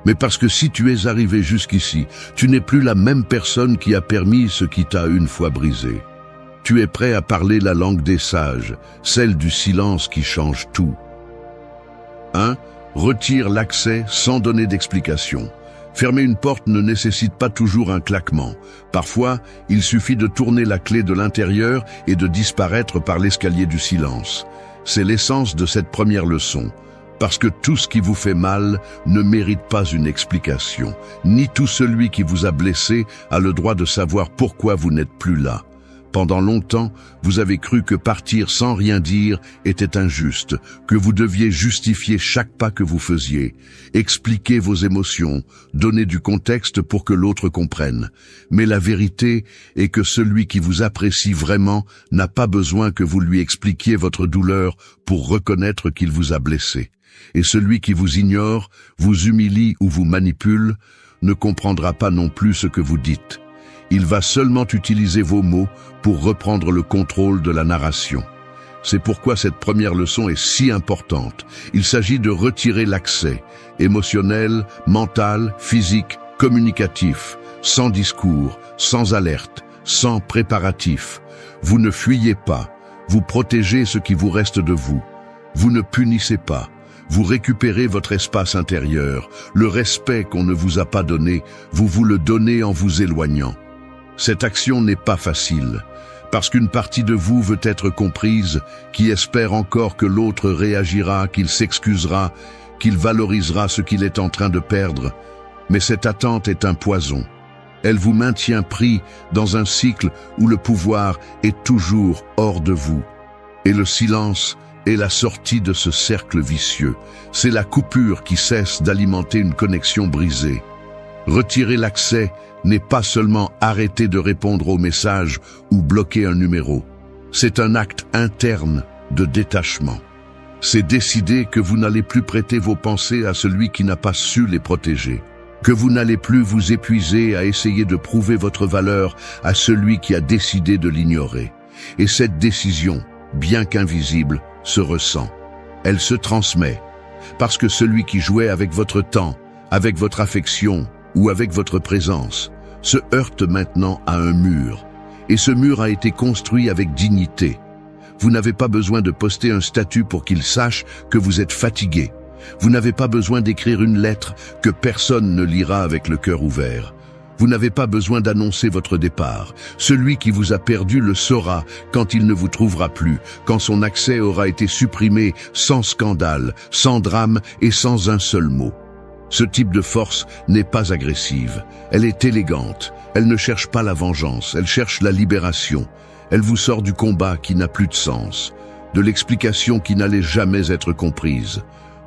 [SPEAKER 1] mais parce que si tu es arrivé jusqu'ici, tu n'es plus la même personne qui a permis ce qui t'a une fois brisé. Tu es prêt à parler la langue des sages, celle du silence qui change tout. 1. Retire l'accès sans donner d'explication. Fermer une porte ne nécessite pas toujours un claquement. Parfois, il suffit de tourner la clé de l'intérieur et de disparaître par l'escalier du silence. C'est l'essence de cette première leçon. Parce que tout ce qui vous fait mal ne mérite pas une explication. Ni tout celui qui vous a blessé a le droit de savoir pourquoi vous n'êtes plus là. Pendant longtemps, vous avez cru que partir sans rien dire était injuste, que vous deviez justifier chaque pas que vous faisiez, expliquer vos émotions, donner du contexte pour que l'autre comprenne. Mais la vérité est que celui qui vous apprécie vraiment n'a pas besoin que vous lui expliquiez votre douleur pour reconnaître qu'il vous a blessé. Et celui qui vous ignore, vous humilie ou vous manipule, ne comprendra pas non plus ce que vous dites. Il va seulement utiliser vos mots pour reprendre le contrôle de la narration. C'est pourquoi cette première leçon est si importante. Il s'agit de retirer l'accès, émotionnel, mental, physique, communicatif, sans discours, sans alerte, sans préparatif. Vous ne fuyez pas, vous protégez ce qui vous reste de vous. Vous ne punissez pas, vous récupérez votre espace intérieur. Le respect qu'on ne vous a pas donné, vous vous le donnez en vous éloignant. Cette action n'est pas facile, parce qu'une partie de vous veut être comprise, qui espère encore que l'autre réagira, qu'il s'excusera, qu'il valorisera ce qu'il est en train de perdre. Mais cette attente est un poison. Elle vous maintient pris dans un cycle où le pouvoir est toujours hors de vous. Et le silence est la sortie de ce cercle vicieux. C'est la coupure qui cesse d'alimenter une connexion brisée. Retirer l'accès n'est pas seulement arrêter de répondre aux messages ou bloquer un numéro. C'est un acte interne de détachement. C'est décider que vous n'allez plus prêter vos pensées à celui qui n'a pas su les protéger. Que vous n'allez plus vous épuiser à essayer de prouver votre valeur à celui qui a décidé de l'ignorer. Et cette décision, bien qu'invisible, se ressent. Elle se transmet. Parce que celui qui jouait avec votre temps, avec votre affection ou avec votre présence, se heurte maintenant à un mur. Et ce mur a été construit avec dignité. Vous n'avez pas besoin de poster un statut pour qu'il sache que vous êtes fatigué. Vous n'avez pas besoin d'écrire une lettre que personne ne lira avec le cœur ouvert. Vous n'avez pas besoin d'annoncer votre départ. Celui qui vous a perdu le saura quand il ne vous trouvera plus, quand son accès aura été supprimé sans scandale, sans drame et sans un seul mot. Ce type de force n'est pas agressive. Elle est élégante. Elle ne cherche pas la vengeance. Elle cherche la libération. Elle vous sort du combat qui n'a plus de sens, de l'explication qui n'allait jamais être comprise,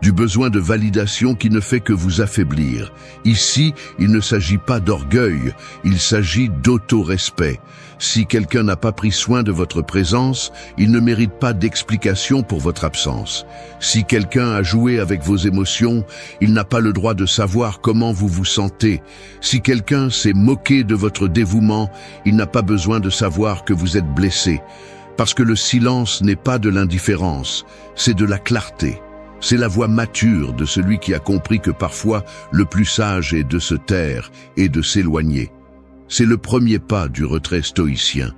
[SPEAKER 1] du besoin de validation qui ne fait que vous affaiblir. Ici, il ne s'agit pas d'orgueil, il s'agit d'auto-respect. Si quelqu'un n'a pas pris soin de votre présence, il ne mérite pas d'explication pour votre absence. Si quelqu'un a joué avec vos émotions, il n'a pas le droit de savoir comment vous vous sentez. Si quelqu'un s'est moqué de votre dévouement, il n'a pas besoin de savoir que vous êtes blessé. Parce que le silence n'est pas de l'indifférence, c'est de la clarté. C'est la voix mature de celui qui a compris que parfois le plus sage est de se taire et de s'éloigner. C'est le premier pas du retrait stoïcien,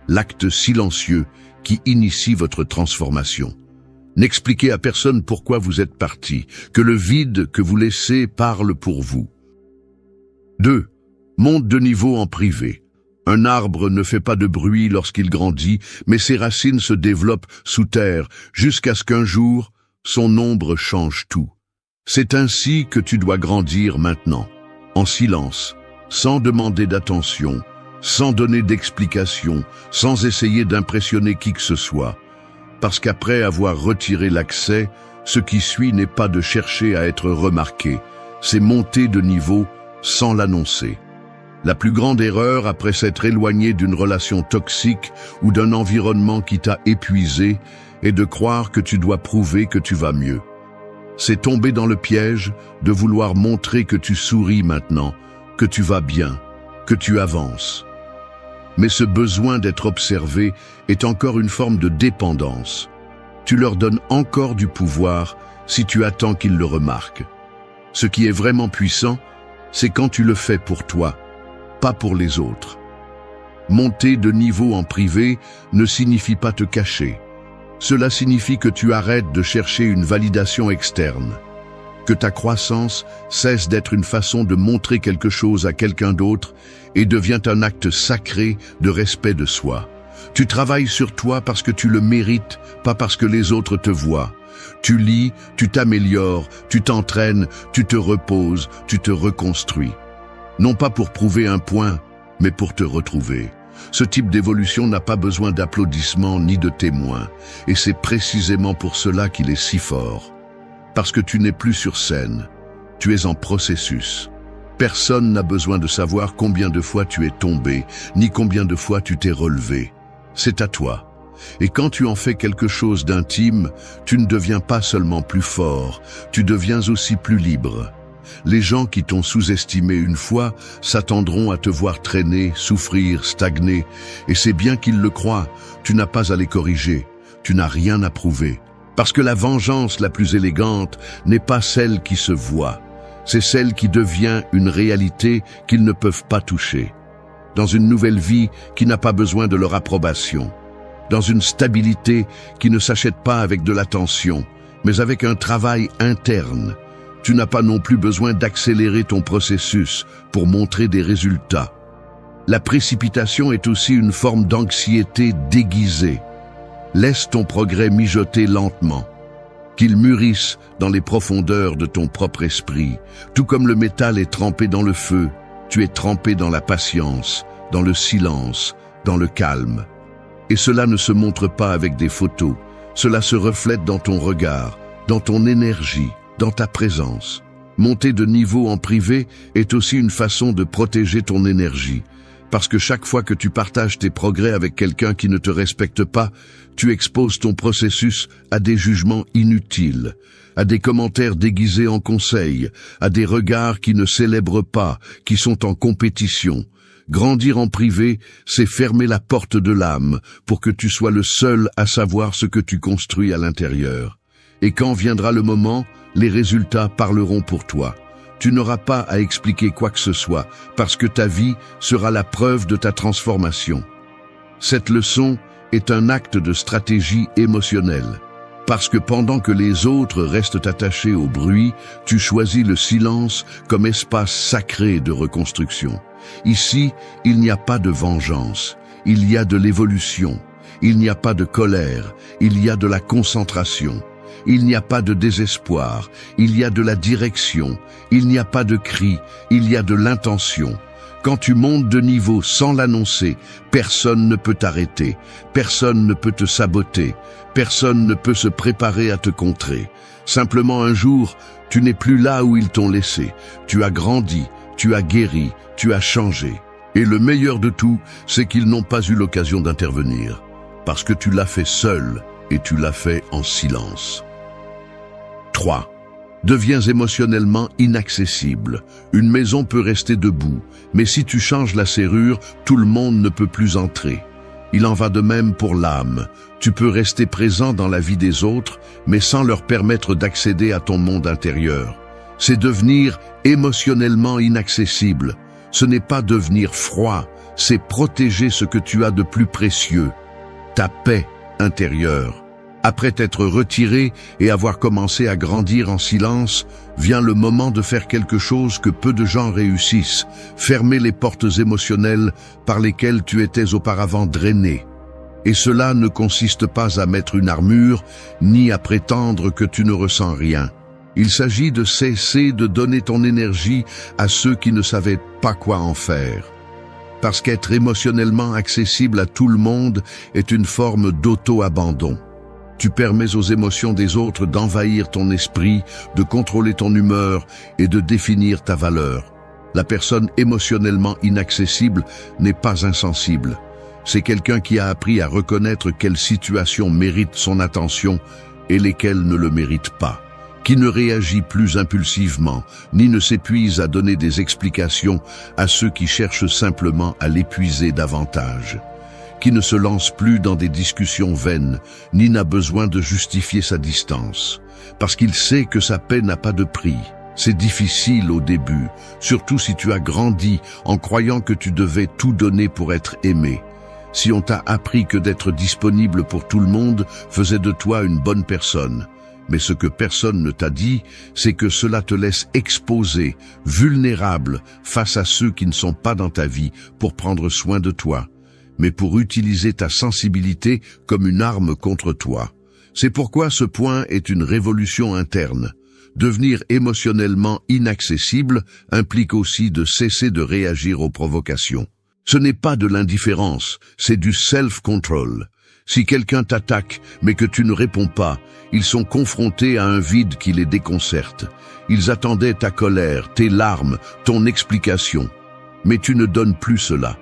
[SPEAKER 1] l'acte silencieux qui initie votre transformation. N'expliquez à personne pourquoi vous êtes parti, que le vide que vous laissez parle pour vous. 2. Monte de niveau en privé. Un arbre ne fait pas de bruit lorsqu'il grandit, mais ses racines se développent sous terre jusqu'à ce qu'un jour, son ombre change tout. C'est ainsi que tu dois grandir maintenant, en silence, sans demander d'attention, sans donner d'explication, sans essayer d'impressionner qui que ce soit. Parce qu'après avoir retiré l'accès, ce qui suit n'est pas de chercher à être remarqué, c'est monter de niveau sans l'annoncer. La plus grande erreur après s'être éloigné d'une relation toxique ou d'un environnement qui t'a épuisé est de croire que tu dois prouver que tu vas mieux. C'est tomber dans le piège de vouloir montrer que tu souris maintenant, que tu vas bien, que tu avances. Mais ce besoin d'être observé est encore une forme de dépendance. Tu leur donnes encore du pouvoir si tu attends qu'ils le remarquent. Ce qui est vraiment puissant, c'est quand tu le fais pour toi, pas pour les autres. Monter de niveau en privé ne signifie pas te cacher. Cela signifie que tu arrêtes de chercher une validation externe, que ta croissance cesse d'être une façon de montrer quelque chose à quelqu'un d'autre et devient un acte sacré de respect de soi. Tu travailles sur toi parce que tu le mérites, pas parce que les autres te voient. Tu lis, tu t'améliores, tu t'entraînes, tu te reposes, tu te reconstruis. Non pas pour prouver un point, mais pour te retrouver. Ce type d'évolution n'a pas besoin d'applaudissements ni de témoins, et c'est précisément pour cela qu'il est si fort. Parce que tu n'es plus sur scène, tu es en processus. Personne n'a besoin de savoir combien de fois tu es tombé, ni combien de fois tu t'es relevé. C'est à toi. Et quand tu en fais quelque chose d'intime, tu ne deviens pas seulement plus fort, tu deviens aussi plus libre. Les gens qui t'ont sous-estimé une fois s'attendront à te voir traîner, souffrir, stagner, et c'est bien qu'ils le croient, tu n'as pas à les corriger, tu n'as rien à prouver. Parce que la vengeance la plus élégante n'est pas celle qui se voit, c'est celle qui devient une réalité qu'ils ne peuvent pas toucher. Dans une nouvelle vie qui n'a pas besoin de leur approbation. Dans une stabilité qui ne s'achète pas avec de l'attention, mais avec un travail interne. Tu n'as pas non plus besoin d'accélérer ton processus pour montrer des résultats. La précipitation est aussi une forme d'anxiété déguisée. Laisse ton progrès mijoter lentement, qu'il mûrisse dans les profondeurs de ton propre esprit. Tout comme le métal est trempé dans le feu, tu es trempé dans la patience, dans le silence, dans le calme. Et cela ne se montre pas avec des photos, cela se reflète dans ton regard, dans ton énergie, dans ta présence. Monter de niveau en privé est aussi une façon de protéger ton énergie. Parce que chaque fois que tu partages tes progrès avec quelqu'un qui ne te respecte pas, tu exposes ton processus à des jugements inutiles, à des commentaires déguisés en conseils, à des regards qui ne célèbrent pas, qui sont en compétition. Grandir en privé, c'est fermer la porte de l'âme pour que tu sois le seul à savoir ce que tu construis à l'intérieur. Et quand viendra le moment, les résultats parleront pour toi. Tu n'auras pas à expliquer quoi que ce soit, parce que ta vie sera la preuve de ta transformation. Cette leçon est un acte de stratégie émotionnelle, parce que pendant que les autres restent attachés au bruit, tu choisis le silence comme espace sacré de reconstruction. Ici, il n'y a pas de vengeance, il y a de l'évolution, il n'y a pas de colère, il y a de la concentration. Il n'y a pas de désespoir, il y a de la direction, il n'y a pas de cri, il y a de l'intention. Quand tu montes de niveau sans l'annoncer, personne ne peut t'arrêter, personne ne peut te saboter, personne ne peut se préparer à te contrer. Simplement un jour, tu n'es plus là où ils t'ont laissé. Tu as grandi, tu as guéri, tu as changé. Et le meilleur de tout, c'est qu'ils n'ont pas eu l'occasion d'intervenir. Parce que tu l'as fait seul et tu l'as fait en silence. 3. Deviens émotionnellement inaccessible. Une maison peut rester debout, mais si tu changes la serrure, tout le monde ne peut plus entrer. Il en va de même pour l'âme. Tu peux rester présent dans la vie des autres, mais sans leur permettre d'accéder à ton monde intérieur. C'est devenir émotionnellement inaccessible. Ce n'est pas devenir froid, c'est protéger ce que tu as de plus précieux, ta paix intérieure. Après t'être retiré et avoir commencé à grandir en silence, vient le moment de faire quelque chose que peu de gens réussissent, fermer les portes émotionnelles par lesquelles tu étais auparavant drainé. Et cela ne consiste pas à mettre une armure, ni à prétendre que tu ne ressens rien. Il s'agit de cesser de donner ton énergie à ceux qui ne savaient pas quoi en faire. Parce qu'être émotionnellement accessible à tout le monde est une forme d'auto-abandon. Tu permets aux émotions des autres d'envahir ton esprit, de contrôler ton humeur et de définir ta valeur. La personne émotionnellement inaccessible n'est pas insensible. C'est quelqu'un qui a appris à reconnaître quelles situations méritent son attention et lesquelles ne le méritent pas, qui ne réagit plus impulsivement, ni ne s'épuise à donner des explications à ceux qui cherchent simplement à l'épuiser davantage, qui ne se lance plus dans des discussions vaines, ni n'a besoin de justifier sa distance, parce qu'il sait que sa paix n'a pas de prix. C'est difficile au début, surtout si tu as grandi en croyant que tu devais tout donner pour être aimé. Si on t'a appris que d'être disponible pour tout le monde faisait de toi une bonne personne. Mais ce que personne ne t'a dit, c'est que cela te laisse exposé, vulnérable face à ceux qui ne sont pas dans ta vie pour prendre soin de toi, mais pour utiliser ta sensibilité comme une arme contre toi. C'est pourquoi ce point est une révolution interne. Devenir émotionnellement inaccessible implique aussi de cesser de réagir aux provocations. Ce n'est pas de l'indifférence, c'est du self-control. Si quelqu'un t'attaque, mais que tu ne réponds pas, ils sont confrontés à un vide qui les déconcerte. Ils attendaient ta colère, tes larmes, ton explication. Mais tu ne donnes plus cela.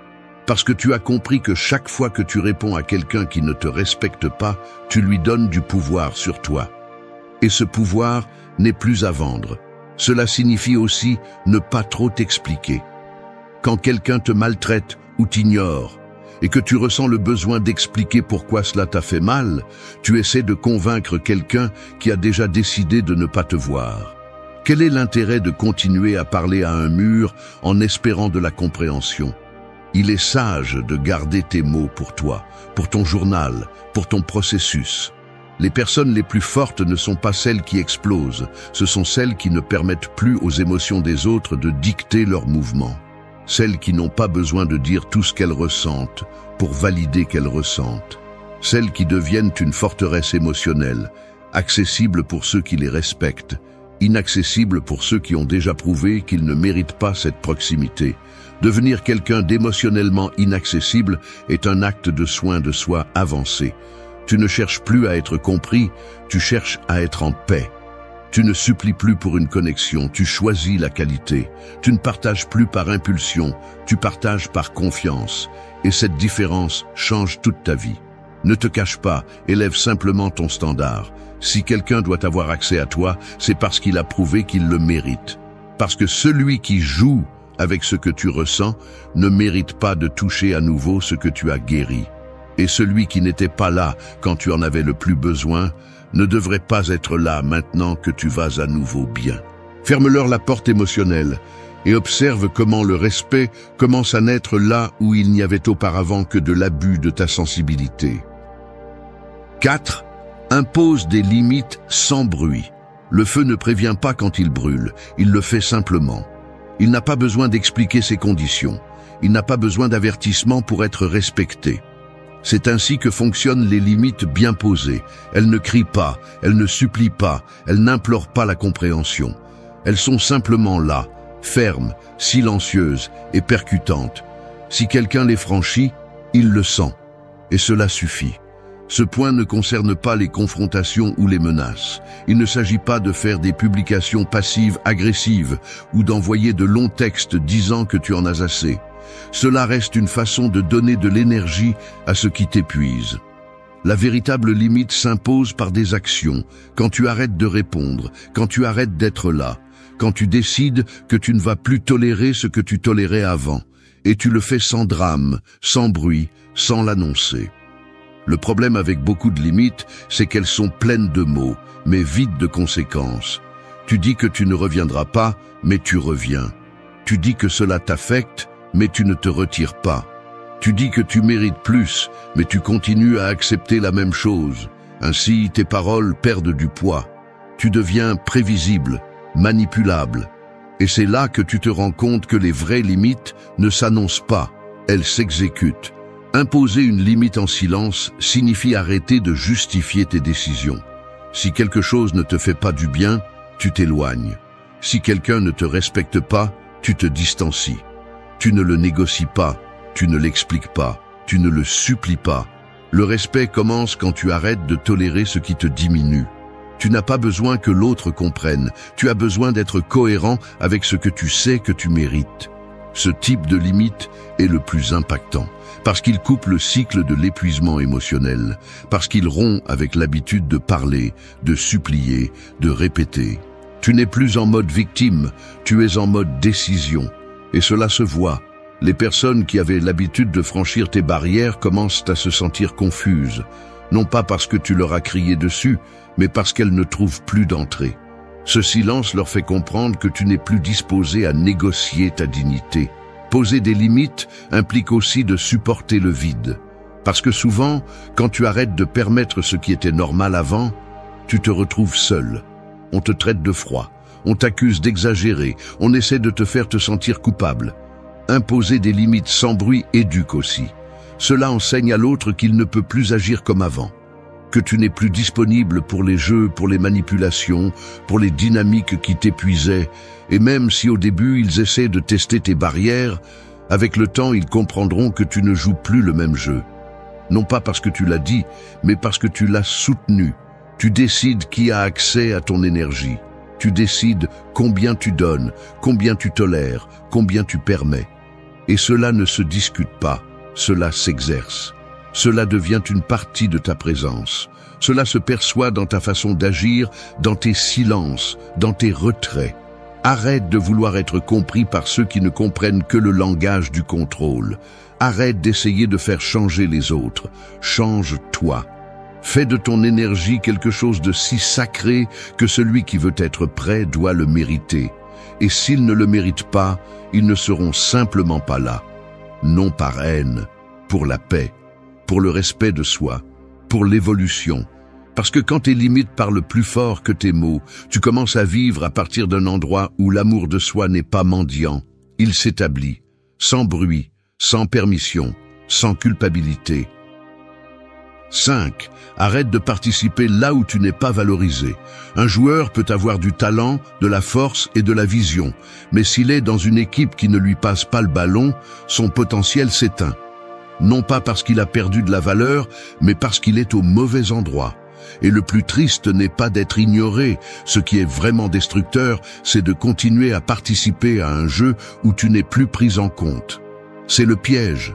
[SPEAKER 1] Parce que tu as compris que chaque fois que tu réponds à quelqu'un qui ne te respecte pas, tu lui donnes du pouvoir sur toi. Et ce pouvoir n'est plus à vendre. Cela signifie aussi ne pas trop t'expliquer. Quand quelqu'un te maltraite ou t'ignore, et que tu ressens le besoin d'expliquer pourquoi cela t'a fait mal, tu essaies de convaincre quelqu'un qui a déjà décidé de ne pas te voir. Quel est l'intérêt de continuer à parler à un mur en espérant de la compréhension? Il est sage de garder tes mots pour toi, pour ton journal, pour ton processus. Les personnes les plus fortes ne sont pas celles qui explosent, ce sont celles qui ne permettent plus aux émotions des autres de dicter leurs mouvements. Celles qui n'ont pas besoin de dire tout ce qu'elles ressentent pour valider qu'elles ressentent. Celles qui deviennent une forteresse émotionnelle, accessible pour ceux qui les respectent, inaccessible pour ceux qui ont déjà prouvé qu'ils ne méritent pas cette proximité. Devenir quelqu'un d'émotionnellement inaccessible est un acte de soin de soi avancé. Tu ne cherches plus à être compris, tu cherches à être en paix. Tu ne supplies plus pour une connexion, tu choisis la qualité. Tu ne partages plus par impulsion, tu partages par confiance. Et cette différence change toute ta vie. Ne te cache pas, élève simplement ton standard. Si quelqu'un doit avoir accès à toi, c'est parce qu'il a prouvé qu'il le mérite. Parce que celui qui joue avec ce que tu ressens ne mérite pas de toucher à nouveau ce que tu as guéri. Et celui qui n'était pas là quand tu en avais le plus besoin ne devrait pas être là maintenant que tu vas à nouveau bien. Ferme-leur la porte émotionnelle et observe comment le respect commence à naître là où il n'y avait auparavant que de l'abus de ta sensibilité. 4. Impose des limites sans bruit. Le feu ne prévient pas quand il brûle, il le fait simplement. Il n'a pas besoin d'expliquer ses conditions. Il n'a pas besoin d'avertissement pour être respecté. C'est ainsi que fonctionnent les limites bien posées. Elles ne crient pas, elles ne supplient pas, elles n'implorent pas la compréhension. Elles sont simplement là, fermes, silencieuses et percutantes. Si quelqu'un les franchit, il le sent. Et cela suffit. Ce point ne concerne pas les confrontations ou les menaces. Il ne s'agit pas de faire des publications passives agressives ou d'envoyer de longs textes disant que tu en as assez. Cela reste une façon de donner de l'énergie à ce qui t'épuise. La véritable limite s'impose par des actions, quand tu arrêtes de répondre, quand tu arrêtes d'être là, quand tu décides que tu ne vas plus tolérer ce que tu tolérais avant, et tu le fais sans drame, sans bruit, sans l'annoncer. Le problème avec beaucoup de limites, c'est qu'elles sont pleines de mots, mais vides de conséquences. Tu dis que tu ne reviendras pas, mais tu reviens. Tu dis que cela t'affecte, mais tu ne te retires pas. Tu dis que tu mérites plus, mais tu continues à accepter la même chose. Ainsi, tes paroles perdent du poids. Tu deviens prévisible, manipulable. Et c'est là que tu te rends compte que les vraies limites ne s'annoncent pas, elles s'exécutent. Imposer une limite en silence signifie arrêter de justifier tes décisions. Si quelque chose ne te fait pas du bien, tu t'éloignes. Si quelqu'un ne te respecte pas, tu te distancies. Tu ne le négocies pas, tu ne l'expliques pas, tu ne le supplies pas. Le respect commence quand tu arrêtes de tolérer ce qui te diminue. Tu n'as pas besoin que l'autre comprenne, tu as besoin d'être cohérent avec ce que tu sais que tu mérites. Ce type de limite est le plus impactant, parce qu'il coupe le cycle de l'épuisement émotionnel, parce qu'il rompt avec l'habitude de parler, de supplier, de répéter. Tu n'es plus en mode victime, tu es en mode décision. Et cela se voit. Les personnes qui avaient l'habitude de franchir tes barrières commencent à se sentir confuses, non pas parce que tu leur as crié dessus, mais parce qu'elles ne trouvent plus d'entrée. Ce silence leur fait comprendre que tu n'es plus disposé à négocier ta dignité. Poser des limites implique aussi de supporter le vide. Parce que souvent, quand tu arrêtes de permettre ce qui était normal avant, tu te retrouves seul. On te traite de froid, on t'accuse d'exagérer, on essaie de te faire te sentir coupable. Imposer des limites sans bruit éduque aussi. Cela enseigne à l'autre qu'il ne peut plus agir comme avant. Que tu n'es plus disponible pour les jeux, pour les manipulations, pour les dynamiques qui t'épuisaient. Et même si au début ils essaient de tester tes barrières, avec le temps ils comprendront que tu ne joues plus le même jeu. Non pas parce que tu l'as dit, mais parce que tu l'as soutenu. Tu décides qui a accès à ton énergie. Tu décides combien tu donnes, combien tu tolères, combien tu permets. Et cela ne se discute pas, cela s'exerce. Cela devient une partie de ta présence. Cela se perçoit dans ta façon d'agir, dans tes silences, dans tes retraits. Arrête de vouloir être compris par ceux qui ne comprennent que le langage du contrôle. Arrête d'essayer de faire changer les autres. Change-toi. Fais de ton énergie quelque chose de si sacré que celui qui veut être prêt doit le mériter. Et s'ils ne le méritent pas, ils ne seront simplement pas là. Non par haine, pour la paix, pour le respect de soi, pour l'évolution. Parce que quand tes limites parlent plus fort que tes mots, tu commences à vivre à partir d'un endroit où l'amour de soi n'est pas mendiant. Il s'établit, sans bruit, sans permission, sans culpabilité. 5. Arrête de participer là où tu n'es pas valorisé. Un joueur peut avoir du talent, de la force et de la vision, mais s'il est dans une équipe qui ne lui passe pas le ballon, son potentiel s'éteint. Non pas parce qu'il a perdu de la valeur, mais parce qu'il est au mauvais endroit. Et le plus triste n'est pas d'être ignoré. Ce qui est vraiment destructeur, c'est de continuer à participer à un jeu où tu n'es plus pris en compte. C'est le piège.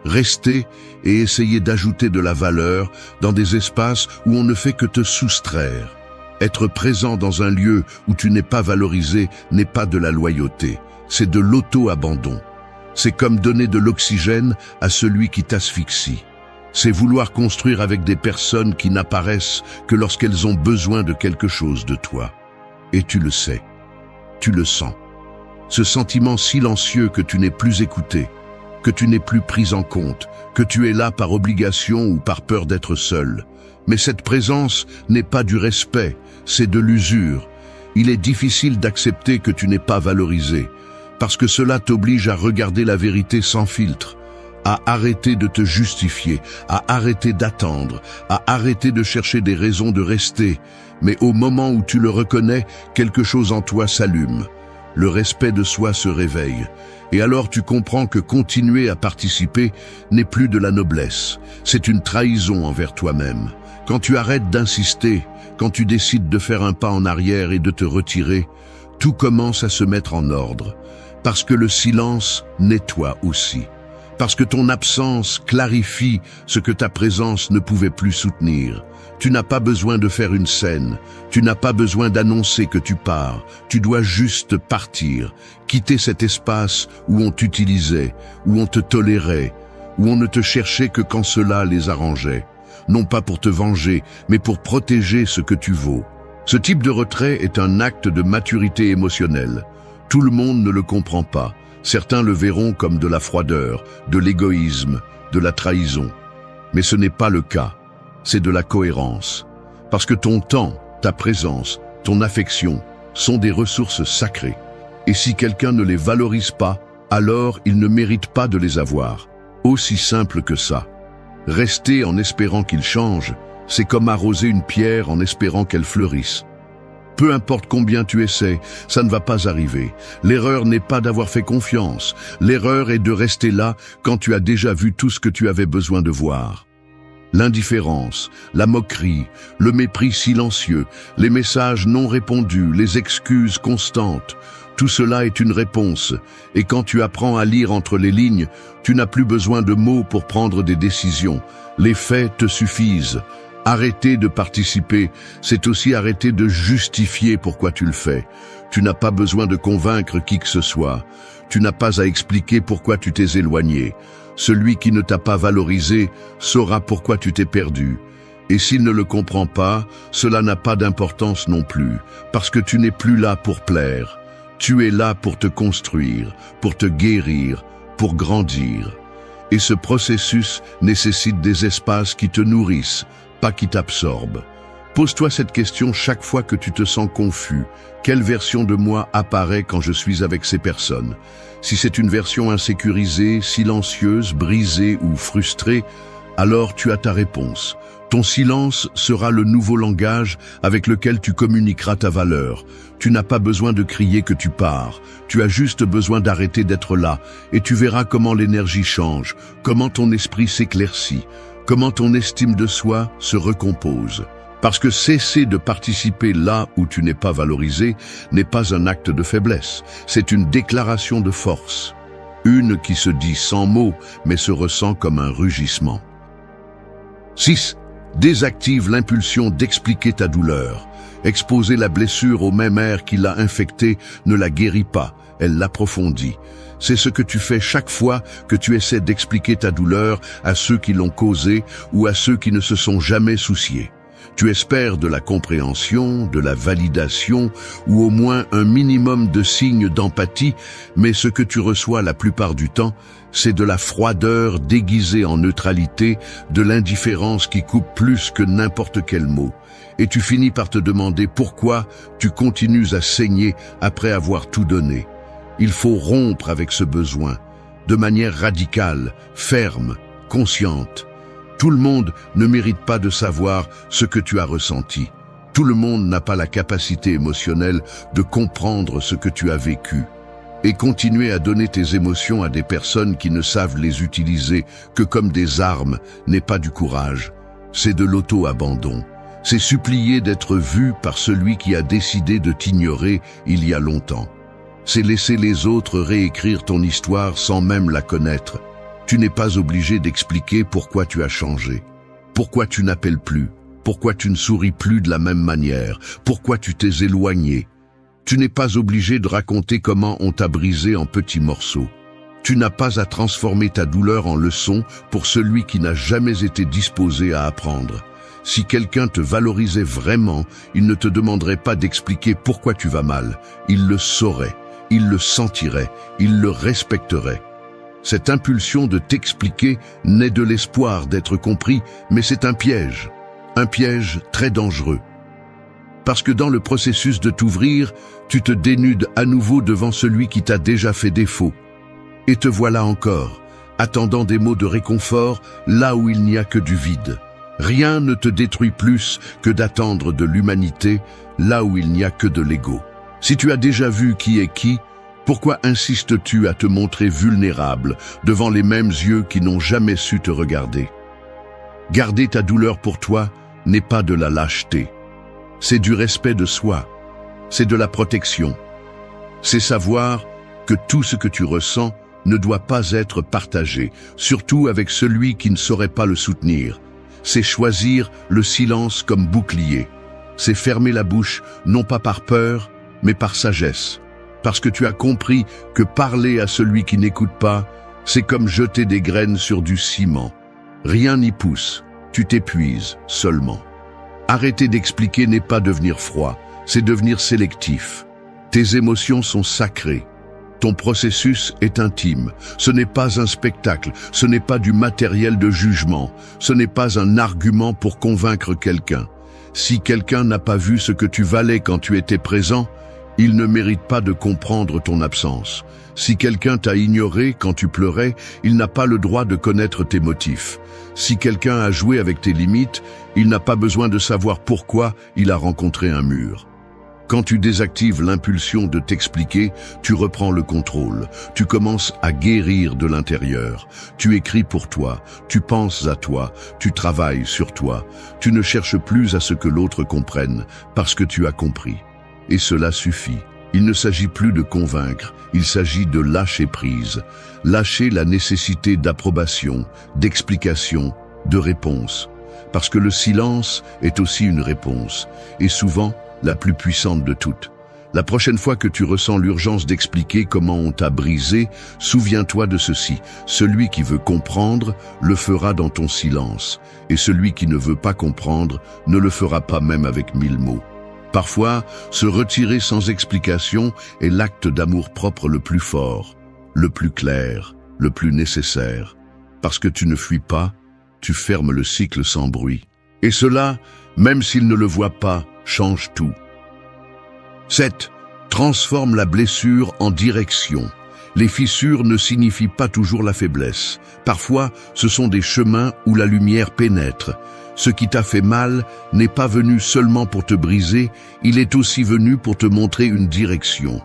[SPEAKER 1] Rester et essayer d'ajouter de la valeur dans des espaces où on ne fait que te soustraire. Être présent dans un lieu où tu n'es pas valorisé n'est pas de la loyauté, c'est de l'auto-abandon. C'est comme donner de l'oxygène à celui qui t'asphyxie. C'est vouloir construire avec des personnes qui n'apparaissent que lorsqu'elles ont besoin de quelque chose de toi. Et tu le sais, tu le sens. Ce sentiment silencieux que tu n'es plus écouté, que tu n'es plus pris en compte, que tu es là par obligation ou par peur d'être seul. Mais cette présence n'est pas du respect, c'est de l'usure. Il est difficile d'accepter que tu n'es pas valorisé, parce que cela t'oblige à regarder la vérité sans filtre, à arrêter de te justifier, à arrêter d'attendre, à arrêter de chercher des raisons de rester. Mais au moment où tu le reconnais, quelque chose en toi s'allume. le respect de soi se réveille. Et alors tu comprends que continuer à participer n'est plus de la noblesse, c'est une trahison envers toi-même. Quand tu arrêtes d'insister, quand tu décides de faire un pas en arrière et de te retirer, tout commence à se mettre en ordre. Parce que le silence nettoie aussi. Parce que ton absence clarifie ce que ta présence ne pouvait plus soutenir. Tu n'as pas besoin de faire une scène, tu n'as pas besoin d'annoncer que tu pars, tu dois juste partir, quitter cet espace où on t'utilisait, où on te tolérait, où on ne te cherchait que quand cela les arrangeait. Non pas pour te venger, mais pour protéger ce que tu vaux. Ce type de retrait est un acte de maturité émotionnelle. Tout le monde ne le comprend pas. Certains le verront comme de la froideur, de l'égoïsme, de la trahison. Mais ce n'est pas le cas. C'est de la cohérence. Parce que ton temps, ta présence, ton affection sont des ressources sacrées. Et si quelqu'un ne les valorise pas, alors il ne mérite pas de les avoir. Aussi simple que ça. Rester en espérant qu'il change, c'est comme arroser une pierre en espérant qu'elle fleurisse. Peu importe combien tu essaies, ça ne va pas arriver. L'erreur n'est pas d'avoir fait confiance. L'erreur est de rester là quand tu as déjà vu tout ce que tu avais besoin de voir. L'indifférence, la moquerie, le mépris silencieux, les messages non répondus, les excuses constantes, tout cela est une réponse. Et quand tu apprends à lire entre les lignes, tu n'as plus besoin de mots pour prendre des décisions. Les faits te suffisent. Arrêter de participer, c'est aussi arrêter de justifier pourquoi tu le fais. Tu n'as pas besoin de convaincre qui que ce soit. Tu n'as pas à expliquer pourquoi tu t'es éloigné. Celui qui ne t'a pas valorisé saura pourquoi tu t'es perdu. Et s'il ne le comprend pas, cela n'a pas d'importance non plus, parce que tu n'es plus là pour plaire. Tu es là pour te construire, pour te guérir, pour grandir. Et ce processus nécessite des espaces qui te nourrissent, pas qui t'absorbent. Pose-toi cette question chaque fois que tu te sens confus. Quelle version de moi apparaît quand je suis avec ces personnes? Si c'est une version insécurisée, silencieuse, brisée ou frustrée, alors tu as ta réponse. Ton silence sera le nouveau langage avec lequel tu communiqueras ta valeur. Tu n'as pas besoin de crier que tu pars. Tu as juste besoin d'arrêter d'être là et tu verras comment l'énergie change, comment ton esprit s'éclaircit, comment ton estime de soi se recompose. Parce que cesser de participer là où tu n'es pas valorisé n'est pas un acte de faiblesse, c'est une déclaration de force. Une qui se dit sans mots, mais se ressent comme un rugissement. 6. Désactive l'impulsion d'expliquer ta douleur. Exposer la blessure au même air qui l'a infectée ne la guérit pas, elle l'approfondit. C'est ce que tu fais chaque fois que tu essaies d'expliquer ta douleur à ceux qui l'ont causée ou à ceux qui ne se sont jamais souciés. Tu espères de la compréhension, de la validation ou au moins un minimum de signes d'empathie, mais ce que tu reçois la plupart du temps, c'est de la froideur déguisée en neutralité, de l'indifférence qui coupe plus que n'importe quel mot. Et tu finis par te demander pourquoi tu continues à saigner après avoir tout donné. Il faut rompre avec ce besoin, de manière radicale, ferme, consciente. Tout le monde ne mérite pas de savoir ce que tu as ressenti. Tout le monde n'a pas la capacité émotionnelle de comprendre ce que tu as vécu. Et continuer à donner tes émotions à des personnes qui ne savent les utiliser que comme des armes n'est pas du courage. C'est de l'auto-abandon. C'est supplier d'être vu par celui qui a décidé de t'ignorer il y a longtemps. C'est laisser les autres réécrire ton histoire sans même la connaître. Tu n'es pas obligé d'expliquer pourquoi tu as changé, pourquoi tu n'appelles plus, pourquoi tu ne souris plus de la même manière, pourquoi tu t'es éloigné. Tu n'es pas obligé de raconter comment on t'a brisé en petits morceaux. Tu n'as pas à transformer ta douleur en leçon pour celui qui n'a jamais été disposé à apprendre. Si quelqu'un te valorisait vraiment, il ne te demanderait pas d'expliquer pourquoi tu vas mal. Il le saurait, il le sentirait, il le respecterait. Cette impulsion de t'expliquer naît de l'espoir d'être compris, mais c'est un piège très dangereux. Parce que dans le processus de t'ouvrir, tu te dénudes à nouveau devant celui qui t'a déjà fait défaut. Et te voilà encore, attendant des mots de réconfort là où il n'y a que du vide. Rien ne te détruit plus que d'attendre de l'humanité là où il n'y a que de l'ego. Si tu as déjà vu qui est qui, pourquoi insistes-tu à te montrer vulnérable devant les mêmes yeux qui n'ont jamais su te regarder? Garder ta douleur pour toi n'est pas de la lâcheté. C'est du respect de soi. C'est de la protection. C'est savoir que tout ce que tu ressens ne doit pas être partagé, surtout avec celui qui ne saurait pas le soutenir. C'est choisir le silence comme bouclier. C'est fermer la bouche, non pas par peur, mais par sagesse. Parce que tu as compris que parler à celui qui n'écoute pas, c'est comme jeter des graines sur du ciment. Rien n'y pousse, tu t'épuises seulement. Arrêter d'expliquer n'est pas devenir froid, c'est devenir sélectif. Tes émotions sont sacrées. Ton processus est intime. Ce n'est pas un spectacle, ce n'est pas du matériel de jugement, ce n'est pas un argument pour convaincre quelqu'un. Si quelqu'un n'a pas vu ce que tu valais quand tu étais présent, il ne mérite pas de comprendre ton absence. Si quelqu'un t'a ignoré quand tu pleurais, il n'a pas le droit de connaître tes motifs. Si quelqu'un a joué avec tes limites, il n'a pas besoin de savoir pourquoi il a rencontré un mur. Quand tu désactives l'impulsion de t'expliquer, tu reprends le contrôle. Tu commences à guérir de l'intérieur. Tu écris pour toi, tu penses à toi, tu travailles sur toi. Tu ne cherches plus à ce que l'autre comprenne, parce que tu as compris. Et cela suffit. Il ne s'agit plus de convaincre, il s'agit de lâcher prise. Lâcher la nécessité d'approbation, d'explication, de réponse. Parce que le silence est aussi une réponse, et souvent la plus puissante de toutes. La prochaine fois que tu ressens l'urgence d'expliquer comment on t'a brisé, souviens-toi de ceci. Celui qui veut comprendre le fera dans ton silence, et celui qui ne veut pas comprendre ne le fera pas même avec 1000 mots. Parfois, se retirer sans explication est l'acte d'amour-propre le plus fort, le plus clair, le plus nécessaire. Parce que tu ne fuis pas, tu fermes le cycle sans bruit. Et cela, même s'il ne le voit pas, change tout. 7. Transforme la blessure en direction. Les fissures ne signifient pas toujours la faiblesse. Parfois, ce sont des chemins où la lumière pénètre. Ce qui t'a fait mal n'est pas venu seulement pour te briser, il est aussi venu pour te montrer une direction.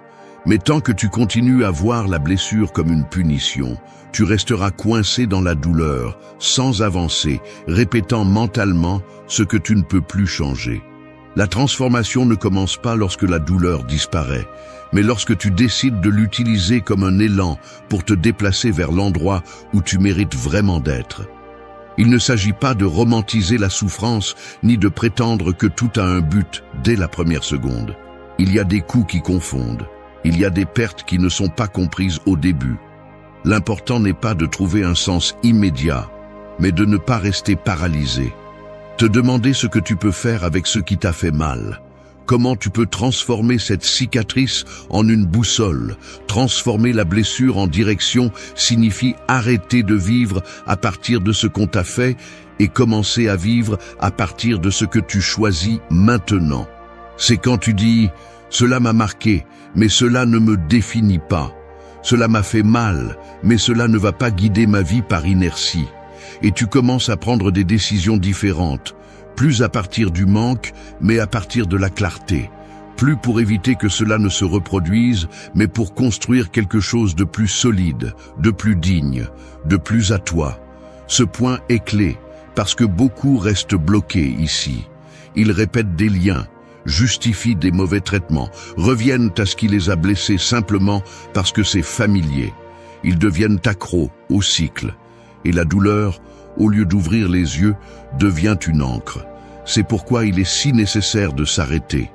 [SPEAKER 1] Mais tant que tu continues à voir la blessure comme une punition, tu resteras coincé dans la douleur, sans avancer, répétant mentalement ce que tu ne peux plus changer. La transformation ne commence pas lorsque la douleur disparaît, mais lorsque tu décides de l'utiliser comme un élan pour te déplacer vers l'endroit où tu mérites vraiment d'être. Il ne s'agit pas de romantiser la souffrance, ni de prétendre que tout a un but dès la première seconde. Il y a des coups qui confondent. Il y a des pertes qui ne sont pas comprises au début. L'important n'est pas de trouver un sens immédiat, mais de ne pas rester paralysé. Te demander ce que tu peux faire avec ce qui t'a fait mal. Comment tu peux transformer cette cicatrice en une boussole. Transformer la blessure en direction signifie arrêter de vivre à partir de ce qu'on t'a fait et commencer à vivre à partir de ce que tu choisis maintenant. C'est quand tu dis « Cela m'a marqué, mais cela ne me définit pas. Cela m'a fait mal, mais cela ne va pas guider ma vie par inertie. » Et tu commences à prendre des décisions différentes. Plus à partir du manque, mais à partir de la clarté. Plus pour éviter que cela ne se reproduise, mais pour construire quelque chose de plus solide, de plus digne, de plus à toi. Ce point est clé, parce que beaucoup restent bloqués ici. Ils répètent des liens, justifient des mauvais traitements, reviennent à ce qui les a blessés simplement parce que c'est familier. Ils deviennent accros au cycle. Et la douleur, au lieu d'ouvrir les yeux, devient une encre. C'est pourquoi il est si nécessaire de s'arrêter,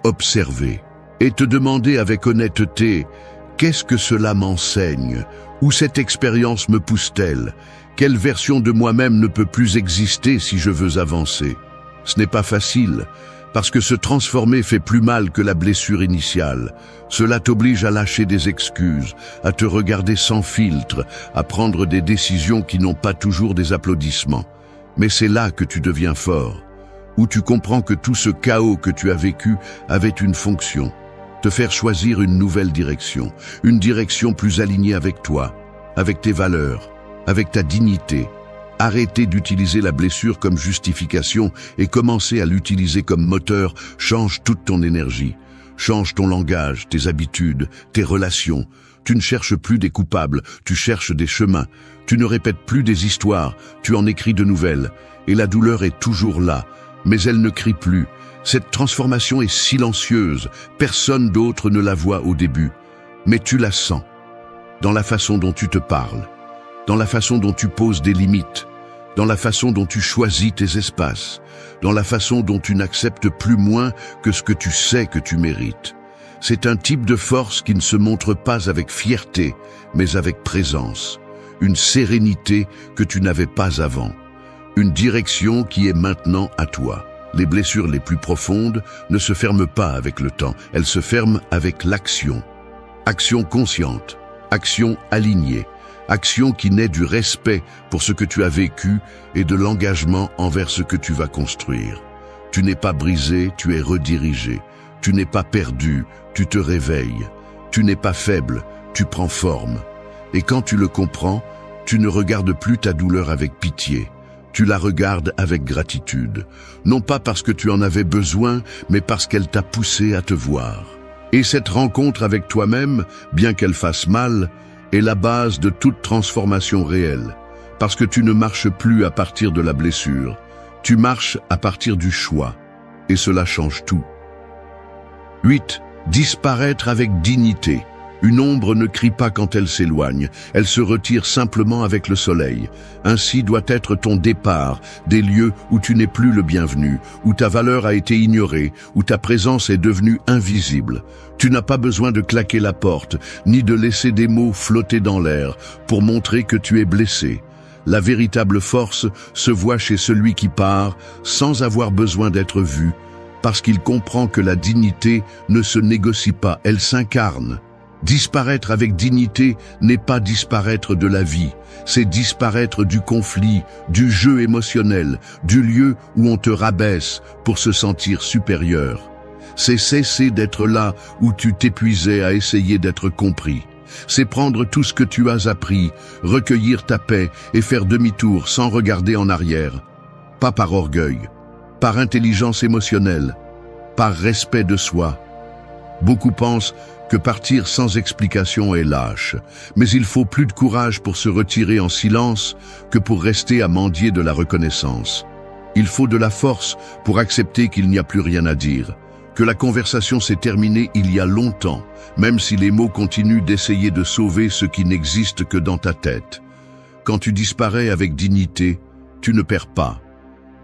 [SPEAKER 1] observer, et te demander avec honnêteté « Qu'est-ce que cela m'enseigne? Où cette expérience me pousse-t-elle? Quelle version de moi-même ne peut plus exister si je veux avancer ?» Ce n'est pas facile, parce que se transformer fait plus mal que la blessure initiale. Cela t'oblige à lâcher des excuses, à te regarder sans filtre, à prendre des décisions qui n'ont pas toujours des applaudissements. Mais c'est là que tu deviens fort, où tu comprends que tout ce chaos que tu as vécu avait une fonction, te faire choisir une nouvelle direction, une direction plus alignée avec toi, avec tes valeurs, avec ta dignité. Arrêter d'utiliser la blessure comme justification et commencer à l'utiliser comme moteur change toute ton énergie, Change ton langage, tes habitudes, tes relations. Tu ne cherches plus des coupables, tu cherches des chemins. Tu ne répètes plus des histoires, tu en écris de nouvelles. Et la douleur est toujours là, mais elle ne crie plus. Cette transformation est silencieuse, personne d'autre ne la voit au début. Mais tu la sens. Dans la façon dont tu te parles, dans la façon dont tu poses des limites, dans la façon dont tu choisis tes espaces, dans la façon dont tu n'acceptes plus moins que ce que tu sais que tu mérites. C'est un type de force qui ne se montre pas avec fierté, mais avec présence. Une sérénité que tu n'avais pas avant. Une direction qui est maintenant à toi. Les blessures les plus profondes ne se ferment pas avec le temps, elles se ferment avec l'action. Action consciente, action alignée, action qui naît du respect pour ce que tu as vécu et de l'engagement envers ce que tu vas construire. Tu n'es pas brisé, tu es redirigé. Tu n'es pas perdu, tu te réveilles. Tu n'es pas faible, tu prends forme. Et quand tu le comprends, tu ne regardes plus ta douleur avec pitié. Tu la regardes avec gratitude. Non pas parce que tu en avais besoin, mais parce qu'elle t'a poussé à te voir. Et cette rencontre avec toi-même, bien qu'elle fasse mal, est la base de toute transformation réelle. Parce que tu ne marches plus à partir de la blessure. Tu marches à partir du choix. Et cela change tout. 8. Disparaître avec dignité. Une ombre ne crie pas quand elle s'éloigne, elle se retire simplement avec le soleil. Ainsi doit être ton départ, des lieux où tu n'es plus le bienvenu, où ta valeur a été ignorée, où ta présence est devenue invisible. Tu n'as pas besoin de claquer la porte, ni de laisser des mots flotter dans l'air, pour montrer que tu es blessé. La véritable force se voit chez celui qui part, sans avoir besoin d'être vu, parce qu'il comprend que la dignité ne se négocie pas, elle s'incarne. Disparaître avec dignité n'est pas disparaître de la vie, c'est disparaître du conflit, du jeu émotionnel, du lieu où on te rabaisse pour se sentir supérieur. C'est cesser d'être là où tu t'épuisais à essayer d'être compris. C'est prendre tout ce que tu as appris, recueillir ta paix et faire demi-tour sans regarder en arrière. Pas par orgueil, par intelligence émotionnelle, par respect de soi. Beaucoup pensent que partir sans explication est lâche, mais il faut plus de courage pour se retirer en silence que pour rester à mendier de la reconnaissance. Il faut de la force pour accepter qu'il n'y a plus rien à dire, que la conversation s'est terminée il y a longtemps, même si les mots continuent d'essayer de sauver ce qui n'existe que dans ta tête. Quand tu disparais avec dignité, tu ne perds pas.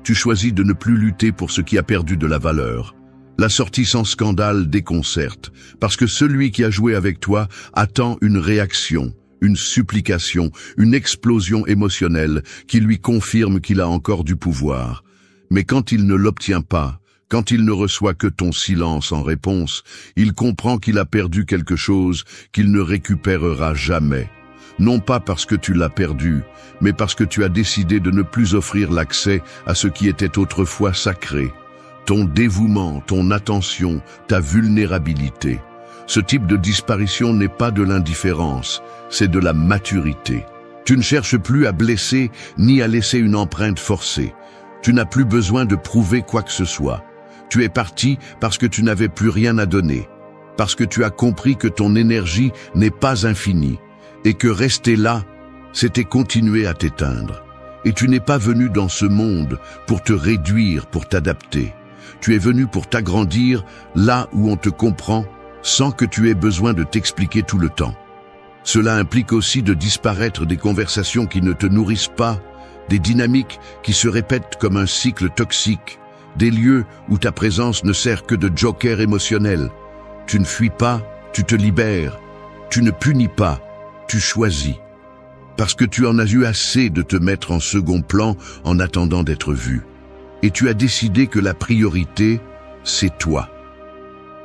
[SPEAKER 1] Tu choisis de ne plus lutter pour ce qui a perdu de la valeur. La sortie sans scandale déconcerte, parce que celui qui a joué avec toi attend une réaction, une supplication, une explosion émotionnelle qui lui confirme qu'il a encore du pouvoir. Mais quand il ne l'obtient pas, quand il ne reçoit que ton silence en réponse, il comprend qu'il a perdu quelque chose qu'il ne récupérera jamais. Non pas parce que tu l'as perdu, mais parce que tu as décidé de ne plus offrir l'accès à ce qui était autrefois sacré. Ton dévouement, ton attention, ta vulnérabilité. Ce type de disparition n'est pas de l'indifférence, c'est de la maturité. Tu ne cherches plus à blesser ni à laisser une empreinte forcée. Tu n'as plus besoin de prouver quoi que ce soit. Tu es parti parce que tu n'avais plus rien à donner, parce que tu as compris que ton énergie n'est pas infinie, et que rester là, c'était continuer à t'éteindre. Et tu n'es pas venu dans ce monde pour te réduire, pour t'adapter. Tu es venu pour t'agrandir là où on te comprend, sans que tu aies besoin de t'expliquer tout le temps. Cela implique aussi de disparaître des conversations qui ne te nourrissent pas, des dynamiques qui se répètent comme un cycle toxique, des lieux où ta présence ne sert que de joker émotionnel. Tu ne fuis pas, tu te libères. Tu ne punis pas, tu choisis. Parce que tu en as eu assez de te mettre en second plan en attendant d'être vu. Et tu as décidé que la priorité, c'est toi.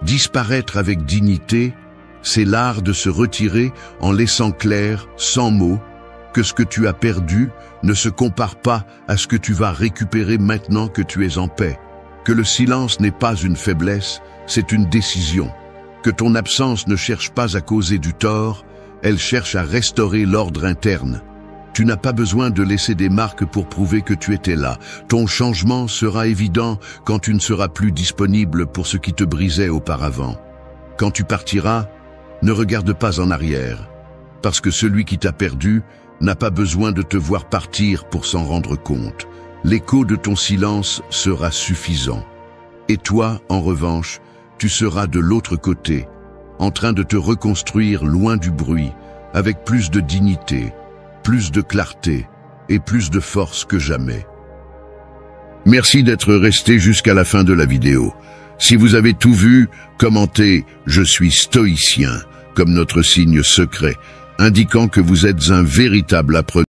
[SPEAKER 1] Disparaître avec dignité, c'est l'art de se retirer en laissant clair, sans mots, que ce que tu as perdu ne se compare pas à ce que tu vas récupérer maintenant que tu es en paix. Que le silence n'est pas une faiblesse, c'est une décision. Que ton absence ne cherche pas à causer du tort, elle cherche à restaurer l'ordre interne. Tu n'as pas besoin de laisser des marques pour prouver que tu étais là. Ton changement sera évident quand tu ne seras plus disponible pour ce qui te brisait auparavant. Quand tu partiras, ne regarde pas en arrière, parce que celui qui t'a perdu n'a pas besoin de te voir partir pour s'en rendre compte. L'écho de ton silence sera suffisant. Et toi, en revanche, tu seras de l'autre côté, en train de te reconstruire loin du bruit, avec plus de dignité, plus de clarté et plus de force que jamais. Merci d'être resté jusqu'à la fin de la vidéo. Si vous avez tout vu, commentez « Je suis stoïcien » comme notre signe secret, indiquant que vous êtes un véritable apprenant.